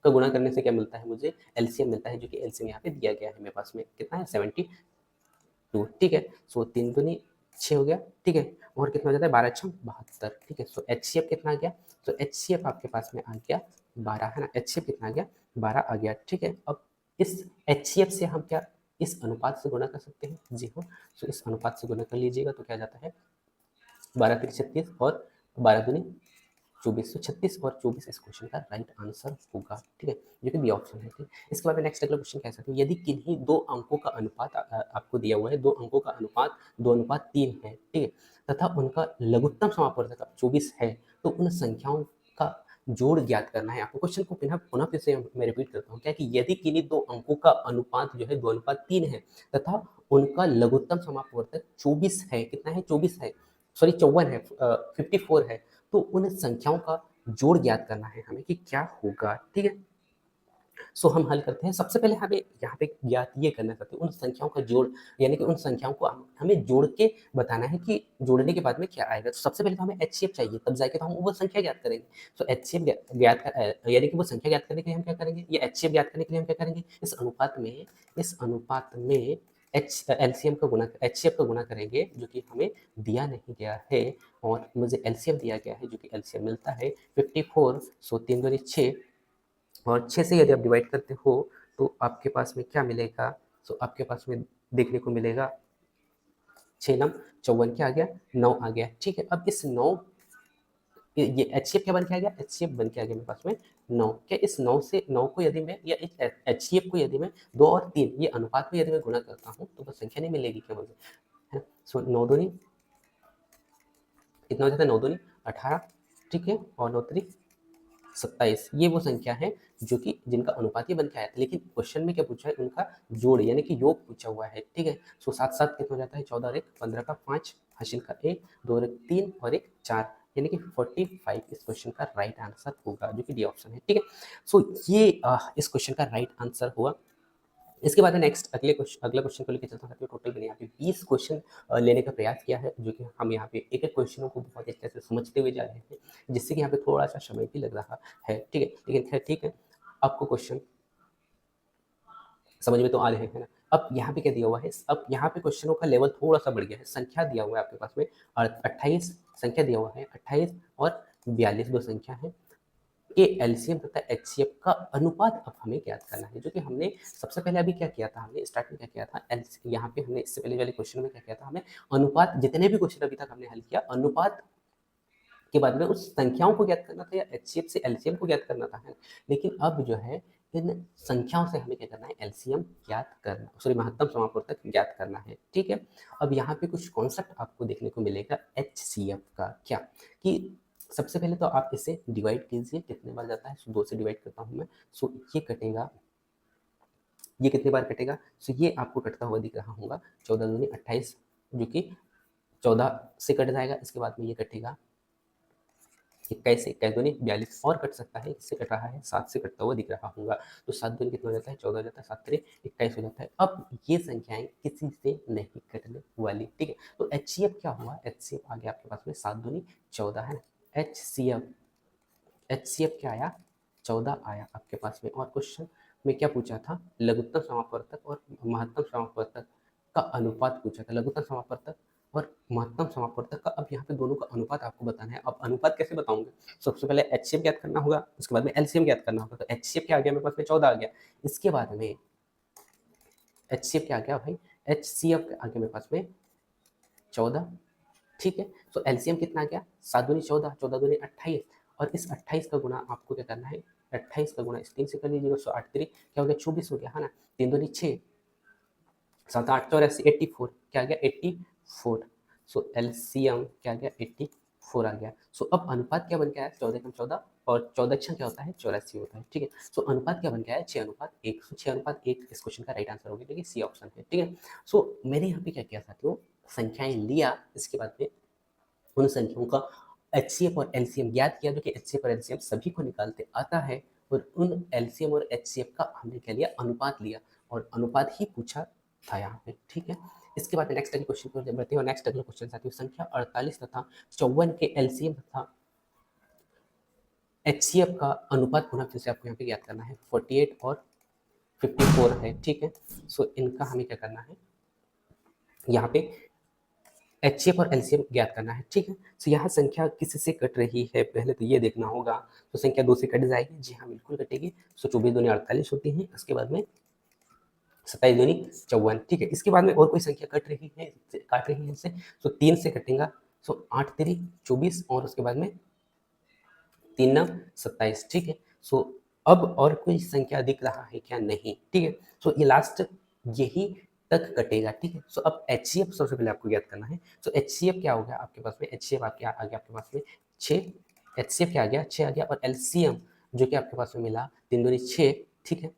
Speaker 1: का गुणा करने से क्या मिलता है मुझे एलसीएम मिलता है, जो कि एलसीएम यहाँ पे दिया गया है मेरे पास में कितना है 72। ठीक है, सो 3×2 = 6 हो गया। ठीक है, और कितना हो जाता है 12×6 = 72। ठीक है, सो एचसीएफ कितना आ गया, तो एचसीएफ आपके पास में आ गया 12 है ना, एचसीएफ कितना आ गया 12 आ गया। ठीक है, अब इस एचसीएफ से हम क्या इस अनुपात से गुणा कर सकते हैं, जी हाँ, सो इस अनुपात से गुणा कर लीजिएगा तो क्या जाता है 12×3 = 36 और 12×2 = 24। 36 और 24 इस क्वेश्चन का राइट आंसर होगा। ठीक है, जो कि बी ऑप्शन है। ठीक, इसके बाद में नेक्स्ट अगला क्वेश्चन कह सकते हैं, यदि किन्हीं दो अंकों का अनुपात आपको दिया हुआ है, दो अंकों का अनुपात 2:3 है, ठीक है, तथा उनका लघुत्तम समापवर्तक 24 है, तो उन संख्याओं का जोड़ ज्ञात करना है आपको। क्वेश्चन को पुनः फिर से मैं रिपीट करता हूँ, क्या कि यदि किन्हीं दो अंकों का अनुपात जो है 2:3 है तथा उनका लघुत्तम समापवर्तक 24 है, कितना है 24 है, सॉरी 54 है, 54 है, तो उन संख्याओं का जोड़ ज्ञात करना है हमें कि क्या होगा। ठीक है, सो हम हल करते हैं। सबसे पहले हमें यहाँ पे ज्ञात ये करना चाहते हैं उन संख्याओं का जोड़, यानी कि उन संख्याओं को हमें जोड़ के बताना है कि जोड़ने के बाद में क्या आएगा। तो सबसे पहले तो हमें एचसीएफ चाहिए, तब जाके तो हम वो संख्या ज्ञात करेंगे। तो एचसीएफ यानी कि वो संख्या ज्ञात करने के लिए हम क्या करेंगे, या एचसीएफ ज्ञात करने के लिए हम क्या करेंगे, इस अनुपात में एलसीएम का गुणा, एचसीएफ का गुणा करेंगे, जो कि हमें दिया नहीं गया है, और मुझे एलसीएम दिया गया है, जो कि एलसीएम मिलता है 54। सो 3 दूनी 6, और 6 से यदि आप डिवाइड करते हो तो आपके पास में क्या मिलेगा, सो आपके पास में देखने को मिलेगा 6 नम 54, क्या आ गया, 9 आ गया। ठीक है, अब इस 9, ये एचसीएफ क्या बन के आ गया, एचसीएफ बन के आ गया मेरे पास में 9। क्या इस 9 से 9 को यदि मैं, या इस एचसीएफ को यदि मैं 2 और 3 ये अनुपात में यदि मैं गुणा करता हूँ तो वो संख्या नहीं मिलेगी क्या मुझे, है। सो 9 दूनी कितना हो जाता है, 9 दूनी 18, ठीक है, और 9 3 27। ये वो संख्या है जो कि जिनका अनुपात ही बन के आया था, लेकिन क्वेश्चन में क्या पूछा है, उनका जोड़ यानी कि योग पूछा हुआ है। ठीक है, सो 7 7 कितना हो जाता है, 14 और 1 15 का 5, हासिल का 1, 2 और 1 3 और 1 4, यानी कि 45 इस क्वेश्चन का राइट आंसर होगा, जो कि डी ऑप्शन है। ठीक है, सो ये इस क्वेश्चन का राइट आंसर हुआ। इसके बाद नेक्स्ट अगला क्वेश्चन को लेकर चलता हूँ। टोटल मैंने यहाँ पे 20 क्वेश्चन लेने का प्रयास किया है, जो कि हम यहाँ पे एक एक क्वेश्चनों को बहुत अच्छे से समझते हुए जा रहे हैं, जिससे कि यहाँ पे थोड़ा सा समय भी लग रहा है। ठीक है, लेकिन खैर ठीक है, आपको क्वेश्चन समझ में तो आ रहे हैं ना। अब यहाँ पे क्या दिया हुआ है, अब यहाँ पे क्वेश्चनों का लेवल थोड़ा सा बढ़ गया है। संख्या दिया हुआ है आपके पास में, और 28 संख्या दिया हुआ है, 28 और 42 दो संख्या है के एलसीएम तथा एचसीएफ का अनुपात अब हमें ज्ञात करना है, जो कि हमने सबसे पहले अभी क्या किया था, हमने स्टार्ट में क्या किया था, यहाँ पे हमने इससे पहले वाले क्वेश्चन में क्या किया था, हमें अनुपात, जितने भी क्वेश्चन अभी तक हमने हल किया, अनुपात के बाद में उस संख्याओं को ज्ञात करना था, या एचसीएफ से एलसीएम को ज्ञात करना था, है। लेकिन अब जो है इन संख्याओं से हमें क्या करना है, एलसीएम ज्ञात करना, सॉरी महत्तम समापवर्तक ज्ञात करना है। ठीक है, अब यहाँ पे कुछ कॉन्सेप्ट आपको देखने को मिलेगा एचसीएफ का, क्या कि सबसे पहले तो आप इसे डिवाइड कीजिए, कितने बार जाता है, सो 2 से डिवाइड करता हूँ मैं, सो ये कटेगा, ये कितने बार कटेगा, सो ये आपको कटता हुआ दिख रहा होगा, 14 दूनी 28, जो कि 14 से कट जाएगा। इसके बाद में ये कटेगा 21 से, 21 दूनी 42, और कट सकता है, इससे कट रहा है, 7 से कटता हुआ दिख रहा होगा, तो 7 दूनी कितना हो जाता है, 14 हो जाता है, 7 3 21 हो जाता है। अब ये संख्याएं किसी से नहीं कटने वाली। ठीक है, तो एचसीएफ क्या हुआ, एचसीएफ आ गया आपके पास में 7 दूनी 14, है ना। एचसीएफ क्या आया, 14 आया आपके पास में। और क्वेश्चन में क्या पूछा था, लघुत्तम समापवर्तक और महत्तम समापवर्तक का अनुपात पूछा था, लघुत्तम समापवर्तक और महत्तम समापवर्तक का। अब यहाँ पे दोनों का अनुपात आपको बताना है। अब अनुपात कैसे बताऊंगा, सबसे पहले एचसीएफ ज्ञात करना होगा, उसके बाद में एलसीएम ज्ञात करना होगा। तो एचसीएफ क्या आ गया मेरे पास में, 14 आ गया। इसके बाद में एचसीएफ क्या आ गया भाई, एचसीएफ आ गया मेरे पास में 14। ठीक है, तो एलसीएम कितना आ गया, 7 दूनी 14, 14 दूनी 28, और इस 28 का गुणा आपको क्या करना है, 28 का गुणा इस 3 से कर लीजिएगा, सो 8 3 क्या हो गया, 24 हो गया, है ना। 3 दूनी 6, 7 8 84, 84, क्या आ गया, 84। सो एलसीएम क्या आ गया, 84 आ गया। सो अब अनुपात क्या बन के आया, 14 कम 14, और 14 क्या होता है, 84 होता है। ठीक है, सो अनुपात क्या बन के आया, 6:1। सो 6:1 इस क्वेश्चन का राइट आंसर होगा, क्योंकि सी ऑप्शन है। ठीक है, सो मैंने यहाँ पे क्या किया साथियों, संख्याएं लिया, इसके बाद में उन संख्याओं का एचसीएफ और एलसीएम ज्ञात किया, जो कि एचसीएफ और एलसीएम सभी को निकालते आता है, और उन एलसीएम और एचसीएफ का हमने क्या लिया, अनुपात लिया, और अनुपात ही पूछा था यहाँ पे। ठीक है, इसके बाद नेक्स्ट अगले क्वेश्चन पर बढ़ते हैं, और नेक्स्ट अगला क्वेश्चन साथियों, संख्या 48 तथा 54 के एलसीएम तथा एचसीएफ का अनुपात पुनः फिर से आपको यहाँ पे ज्ञात करना है। 48 और 54 है। ठीक है, सो इनका हमें क्या करना है, यहाँ पे एचसीएफ और एलसीएम ज्ञात करना है। ठीक है, तो यहाँ संख्या किसी से कट रही है, पहले तो ये देखना होगा। तो संख्या 2 से कट जाएगी, जी हाँ बिल्कुल कटेगी। सो 24 दूनी 48 होती है, उसके बाद में 27 दूनी 54। ठीक है, इसके बाद में और कोई संख्या काट रही है इससे, सो 3 से कटेगा, सो 8 3 24, और उसके बाद में 3 9 27। ठीक है, सो अब और कोई संख्या दिख रहा है क्या, नहीं। ठीक है, सो ये लास्ट यही तक कटेगा। ठीक है, सो अब एचसीएफ सबसे पहले आपको ज्ञात करना है। सो एचसीएफ क्या हो गया आपके पास में, एचसीएफ आपके आ गया आपके पास में 6, एचसीएफ क्या आ गया, 6 आ गया, और एलसीएम जो कि आपके पास में मिला 3 दूनी 6। ठीक है,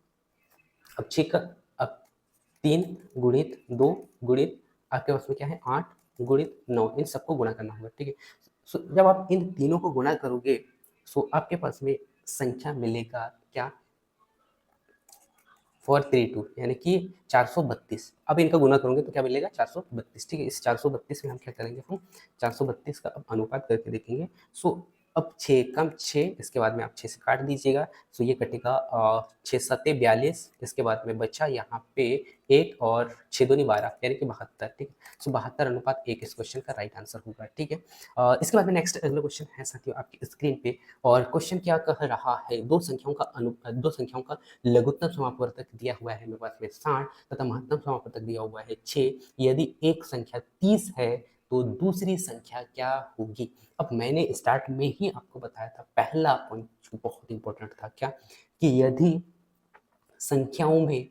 Speaker 1: अब 6 का, अब 3 गुणित 2 गुणित आपके पास में क्या है, 8 गुणित 9, इन सबको गुणा करना होगा। ठीक है, सो जब आप इन तीनों को गुणा करोगे, सो आपके पास में संख्या मिलेगा क्या, 432 यानी कि 432। अब इनका गुना करोगे तो क्या मिलेगा 432। ठीक है, इस 432 में हम क्या करेंगे, हम 432 का अब अनुपात करके देखेंगे। सो अब 6 कम 6, इसके बाद में आप 6 से काट दीजिएगा। सो ये कटेगा 6 सत्ते 42, इसके बाद में बचा यहाँ पे 1 और 6 दूनी 12 यानी कि 72। ठीक है, सो 72:1 इस क्वेश्चन का राइट आंसर होगा। ठीक है, इसके बाद में नेक्स्ट अगला क्वेश्चन है साथियों आपकी स्क्रीन पे। और क्वेश्चन क्या कह रहा है, दो संख्याओं का लघुत्तम समापवर्तक दिया हुआ है मेरे पास में 60 तथा महत्तम समापवर्तक दिया हुआ है 6। यदि एक संख्या 30 है तो दूसरी संख्या क्या होगी। अब मैंने स्टार्ट में ही आपको बताया था, पहला पॉइंट जो बहुत इंपॉर्टेंट था क्या, कि यदि संख्याओं में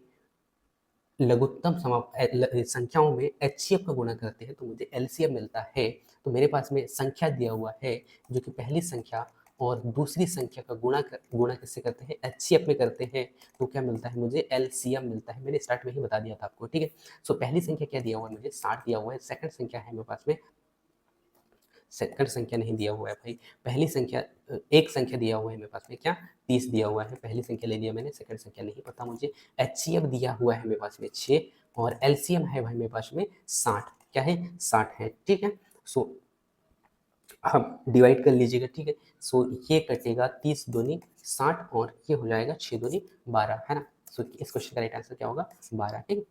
Speaker 1: संख्याओं में एचसीएफ का गुणा करते हैं तो मुझे एलसीएम मिलता है। तो मेरे पास में संख्या दिया हुआ है जो कि पहली संख्या और दूसरी संख्या का गुणा किससे करते हैं, एचसीएफ में करते हैं। तो क्या मिलता है मुझे, एलसीएम मिलता है। मैंने स्टार्ट में ही बता दिया था आपको। ठीक है, सो पहली संख्या क्या दिया हुआ है मुझे, 60 दिया हुआ है। सेकंड संख्या है मेरे पास में, सेकंड संख्या नहीं दिया हुआ है भाई, पहली संख्या, एक संख्या दिया हुआ है मेरे पास में क्या, 30 दिया हुआ है। पहली संख्या ले लिया मैंने, सेकंड संख्या नहीं पता मुझे। एचसीएफ दिया हुआ है मेरे पास में 6 और एलसीएम है भाई मेरे पास में 60। क्या है, 60 है। ठीक है, सो अब डिवाइड कर लीजिएगा। ठीक है, सो ये कटेगा 30 दूनी 60 और ये हो जाएगा 6 दूनी 12, है ना। सो इस क्वेश्चन का राइट आंसर क्या होगा, 12। ठीक है,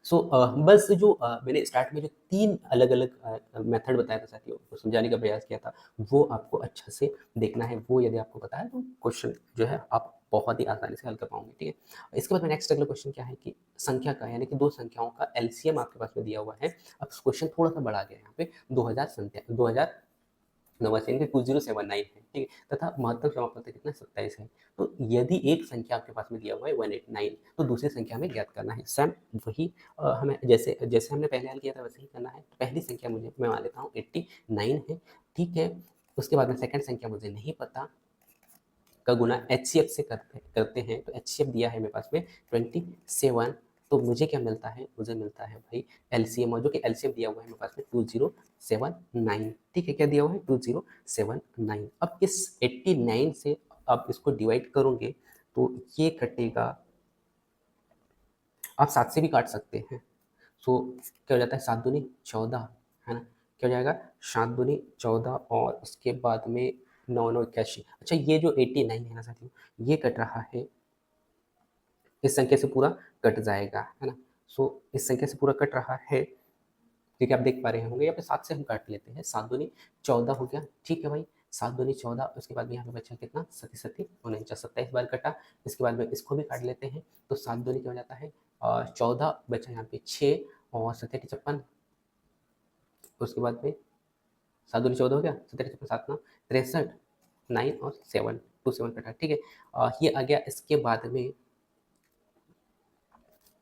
Speaker 1: सो बस जो मैंने स्टार्ट में जो 3 अलग-अलग मेथड बताया था साथियों, वो समझाने का प्रयास किया था, वो आपको अच्छा से देखना है। वो यदि आपको पता है तो क्वेश्चन जो है आप बहुत ही आसानी से हल कर पाओगे। ठीक है, इसके बाद में नेक्स्ट अगला क्वेश्चन क्या है कि संख्या का यानी कि दो संख्याओं का एलसीएम आपके पास में दिया हुआ है। अब क्वेश्चन थोड़ा-सा बड़ा गया है यहाँ पे, 2079 यानी कि 2079 है। ठीक है, तथा महत्तम समापवर्तक कितना, 27 है। तो यदि एक संख्या आपके पास में दिया हुआ है 189, तो दूसरी संख्या हमें ज्ञात करना है। सेम वही हमें जैसे जैसे हमने पहले हल किया था वैसे ही करना है। तो पहली संख्या मुझे, मैं मान लेता हूँ 89 है। ठीक है, उसके बाद में सेकंड संख्या मुझे नहीं पता, का गुना एचसीएफ से करते हैं। तो एचसीएफ दिया है मेरे पास में 27। तो मुझे क्या मिलता है, मुझे मिलता है भाई एलसीएम, और जो कि एलसीएम दिया हुआ है मेरे पास में 2079। ठीक है, क्या दिया हुआ है, 2079। अब इस 89 से आप इसको डिवाइड करोगे तो ये कटेगा, आप 7 से भी काट सकते हैं। सो क्या हो जाता है, 7 दूनी 14, है ना। क्या हो जाएगा, 7 दूनी 14 और उसके बाद में 9 9 81। अच्छा, ये जो 89 है ना साथियों, ये कट रहा है, इस संख्या से पूरा कट जाएगा, है ना। सो इस संख्या से पूरा कट रहा है, क्योंकि आप देख पा रहे होंगे यहाँ पे 7 से हम काट लेते हैं। 7 दूनी 14 हो गया। ठीक है भाई, 7 दूनी 14, उसके बाद में यहाँ पे बचा कितना, 37 49, 27 बार कटा। इसके बाद में इसको भी काट लेते हैं, तो 7 दूनी क्या हो जाता है, 14 बचा यहाँ पे 6 और 7 56, उसके बाद में 7 दूनी 14 हो गया, 7 56 7 9 63, 9 और 7 2 7 कटा। ठीक है, ये आ गया। इसके बाद में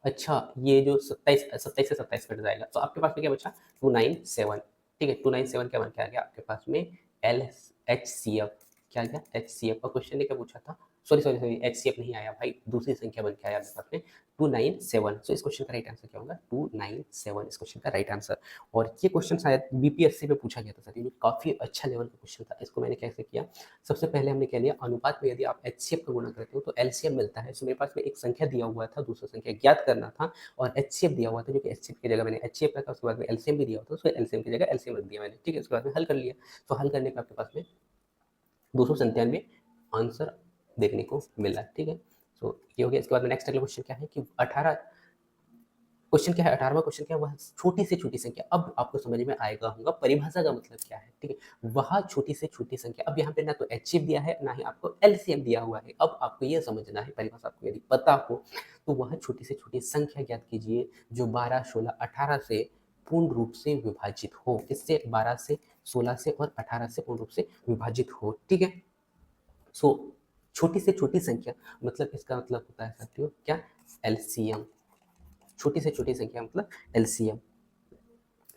Speaker 1: अच्छा, ये जो 27 से 27 कट जाएगा, तो आपके पास में क्या बचा, 297। ठीक है, 297 क्या बन के आ गया आपके पास में, एल एच सी एफ। क्या आ गया, एच सी एफ। का क्वेश्चन ने क्या पूछा था, sorry sorry sorry, H C F नहीं आया भाई, दूसरी संख्या बन के आया आपके पास में 297। सो इस क्वेश्चन का राइट आंसर क्या होगा, 297 इस क्वेश्चन का राइट आंसर। और ये क्वेश्चन शायद बीपीएससी में पूछा गया था सर, ये काफी अच्छा लेवल का क्वेश्चन था। इसको मैंने कैसे किया, सबसे पहले हमने क्या लिया, अनुपात में यदि आप एचसीएफ का गुणा करते हो तो एलसीएम मिलता है। सो मेरे पास में एक संख्या दिया हुआ था, दूसरा संख्या ज्ञात करना था, और एचसीएफ दिया हुआ था, जो कि एचसीएफ की जगह मैंने एचसीएफ रखा, उसके बाद में एलसीएम भी दिया हुआ था, उसको एलसीएम की जगह एलसीएम रख दिया मैंने। ठीक है, उसके बाद में हल कर लिया। तो हल करने पे आपके पास में 297 आंसर देखने को मिला। ठीक है, सो ये हो गया। इसके बाद में नेक्स्ट अगला क्वेश्चन क्या है कि 18, क्वेश्चन क्या है, 18वां क्वेश्चन क्या है, वह छोटी से छोटी संख्या। अब आपको समझ में आएगा होगा परिभाषा का मतलब क्या है। ठीक है, वह छोटी से छोटी संख्या। अब यहाँ पे ना तो एचसीएफ दिया है, ना ही आपको एलसीएम दिया हुआ है। अब आपको ये समझना है, परिभाषा आपको यदि पता हो तो वह छोटी से छोटी संख्या ज्ञात कीजिए जो 12 16 18 से पूर्ण रूप से विभाजित हो। इससे 12 से 16 से और 18 से पूर्ण रूप से विभाजित हो। ठीक है, सो छोटी से छोटी संख्या मतलब इसका मतलब होता है साथियों क्या, एलसीएम। छोटी से छोटी संख्या मतलब एलसीएम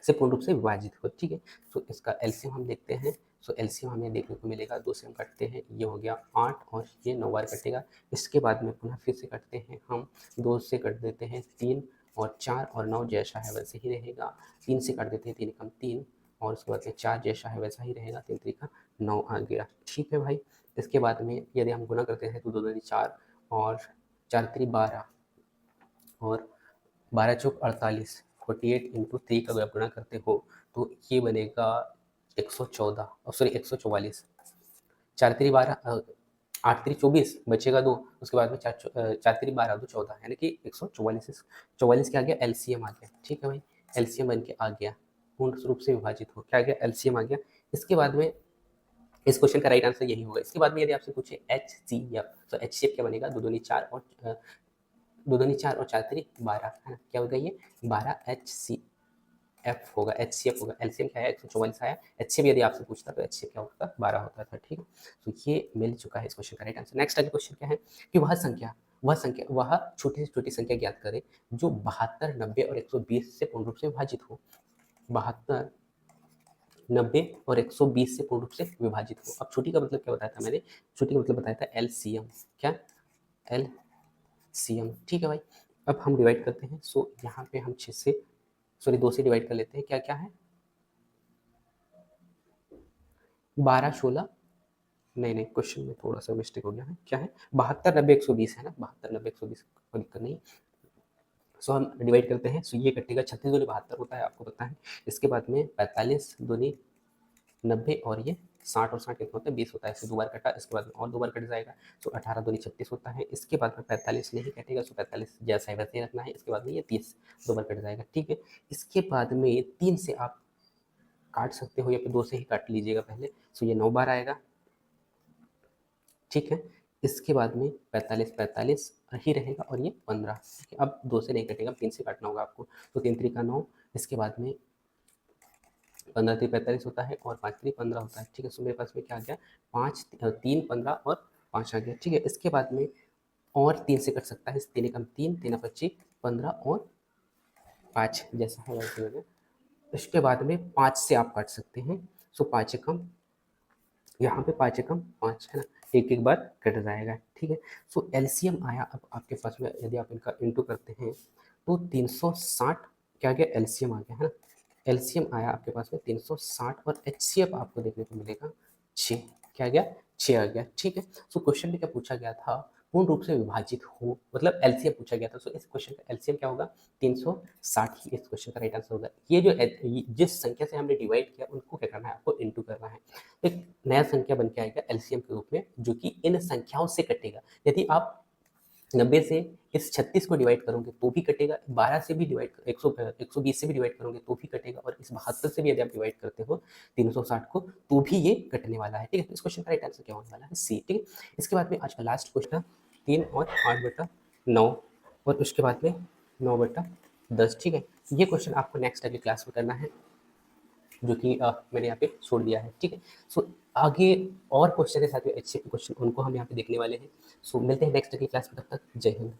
Speaker 1: से पूर्ण रूप से विभाजित हो। ठीक है, तो इसका एलसीएम हम देखते हैं। सो एलसीएम हमें देखने को मिलेगा, 2 से हम काटते हैं, ये हो गया 8 और ये 9 बार कटेगा। इसके बाद में पुनः फिर से काटते हैं हम, 2 से कट देते हैं 3 और 4 और 9 जैसा है वैसे ही रहेगा। 3 से काट देते हैं, 3 एकम 3 और उसके बाद में 4 जैसा है वैसा ही रहेगा, 3 त्रिका 9 आ गया। ठीक है भाई, इसके बाद में यदि हम गुना करते हैं तो 2 दूनी 4 और 4×3 = 12 और 12×4 = 48, 48 इंटू 3 का अगर आप गुणा करते हो तो ये बनेगा 114, सॉरी 144। 4×3 = 12, 8×3 = 24, बचेगा 2, उसके बाद में 4×3 = 12, 2 14, यानी कि 144। 44 क्या आ गया, एलसीएम आ गया। ठीक है भाई, एलसीएम बन के आ गया, पूर्ण रूप से विभाजित हो, क्या आ गया, एलसीएम आ गया। इसके बाद में इस क्वेश्चन का राइट आंसर यही होगा। इसके बाद में यदि आपसे पूछे HCF, तो HCF क्या बनेगा, 2 दूनी 4 और 4×3 = 12, है ना, क्या होगा ये 12 HCF होगा, HCF होगा। एलसीएम क्या है, 144 आया। HCF यदि आपसे पूछता तो HCF क्या होता, 12 होता था। ठीक है, तो ये मिल चुका है इस क्वेश्चन का राइट आंसर। नेक्स्ट अगला क्वेश्चन क्या है कि वह छोटी से छोटी संख्या ज्ञात करें जो 72, 90 और 120 से पूर्ण रूप से विभाजित हो। 72, 90 और 120 से पूर्ण रूप से विभाजित हो। अब छोटी का मतलब क्या बताया था मैंने, छोटी का मतलब बताया था एलसीएम, क्या, एलसीएम। ठीक है भाई, अब हम डिवाइड करते हैं। सो यहाँ पे हम 6 से, सॉरी 2 से डिवाइड कर लेते हैं। क्या क्या है, 12, 16, नहीं क्वेश्चन में थोड़ा सा मिस्टेक हो गया है। क्या है, 72, 90, 120 है ना, 72, 90, 120, कोई दिक्कत नहीं। सो हम डिवाइड करते हैं। सो ये कटेगा, 36 दूनी 72 होता है, आपको पता है। इसके बाद में 45 दूनी 90 और ये 60 और 60 कितना होता है, 20 होता है। इसे 2 बार कटा, इसके बाद में और 2 बार कट जाएगा। सो 18 दूनी 36 होता है। इसके बाद में 45 नहीं कटेगा, सो 45 जैसा है वैसे ही रखना है। इसके बाद में ये 30 2 बार कट जाएगा। ठीक है, इसके बाद में 3 से आप काट सकते हो या फिर 2 से ही काट लीजिएगा पहले। सो ये 9 बार आएगा। ठीक है, इसके बाद में 45 45 ही रहेगा और ये 15। ठीक है, अब 2 से नहीं कटेगा, 3 से काटना होगा आपको। तो 3 3 का 9, इसके बाद में 15 3 45 होता है और 5 3 15 होता है। ठीक है, सो मेरे पास में क्या आ गया, 5 3 15 और 5 आ गया। ठीक है, इसके बाद में और 3 से कट सकता है, 3 एकम 3, 3 25, 15 और 5 जैसा है वैसे मैंने। इसके बाद में 5 से आप काट सकते हैं। सो 5 एकम, यहाँ पे 5 एकम 5 है ना, एक एक बार कट जाएगा। ठीक है, सो एलसीएम आया। अब आपके पास में यदि आप इनका इंटू करते हैं तो 360 क्या गया, एलसीएम आ गया, है ना। एलसीएम आया आपके पास में 360 और एचसीएफ आपको देखने को मिलेगा 6, क्या आ गया, 6 आ गया। ठीक है, सो क्वेश्चन में क्या पूछा गया था, पूर्ण रूप से विभाजित हो, मतलब एलसीएम पूछा गया था। सो इस क्वेश्चन का एलसीएम क्या होगा, 360 ही इस क्वेश्चन का राइट आंसर होगा। ये जो जिस संख्या से हमने डिवाइड किया उनको क्या करना है, आपको इंटू करना है। एक नया संख्या बन के आएगा एलसीएम के रूप में, जो कि इन संख्याओं से कटेगा। यदि आप 90 से इस 36 को डिवाइड करोगे तो भी कटेगा, 12 से भी डिवाइड, 120 से भी डिवाइड करोगे तो भी कटेगा, और इस 72 से भी यदि आप डिवाइड करते हो 360 को तो भी ये कटने वाला है। ठीक है, तो इस क्वेश्चन का राइट आंसर क्या होने वाला है, सी। ठीक है, इसके बाद में आज का लास्ट क्वेश्चन है 3 और 8/9 और उसके बाद में 9/10। ठीक है, ये क्वेश्चन आपको नेक्स्ट अगली क्लास में करना है, जो कि मैंने यहाँ पे छोड़ दिया है। ठीक है, सो आगे और क्वेश्चन के साथ में अच्छे क्वेश्चन उनको हम यहाँ पे देखने वाले हैं। सो मिलते हैं नेक्स्ट की क्लास में, तब तक जय हिंद।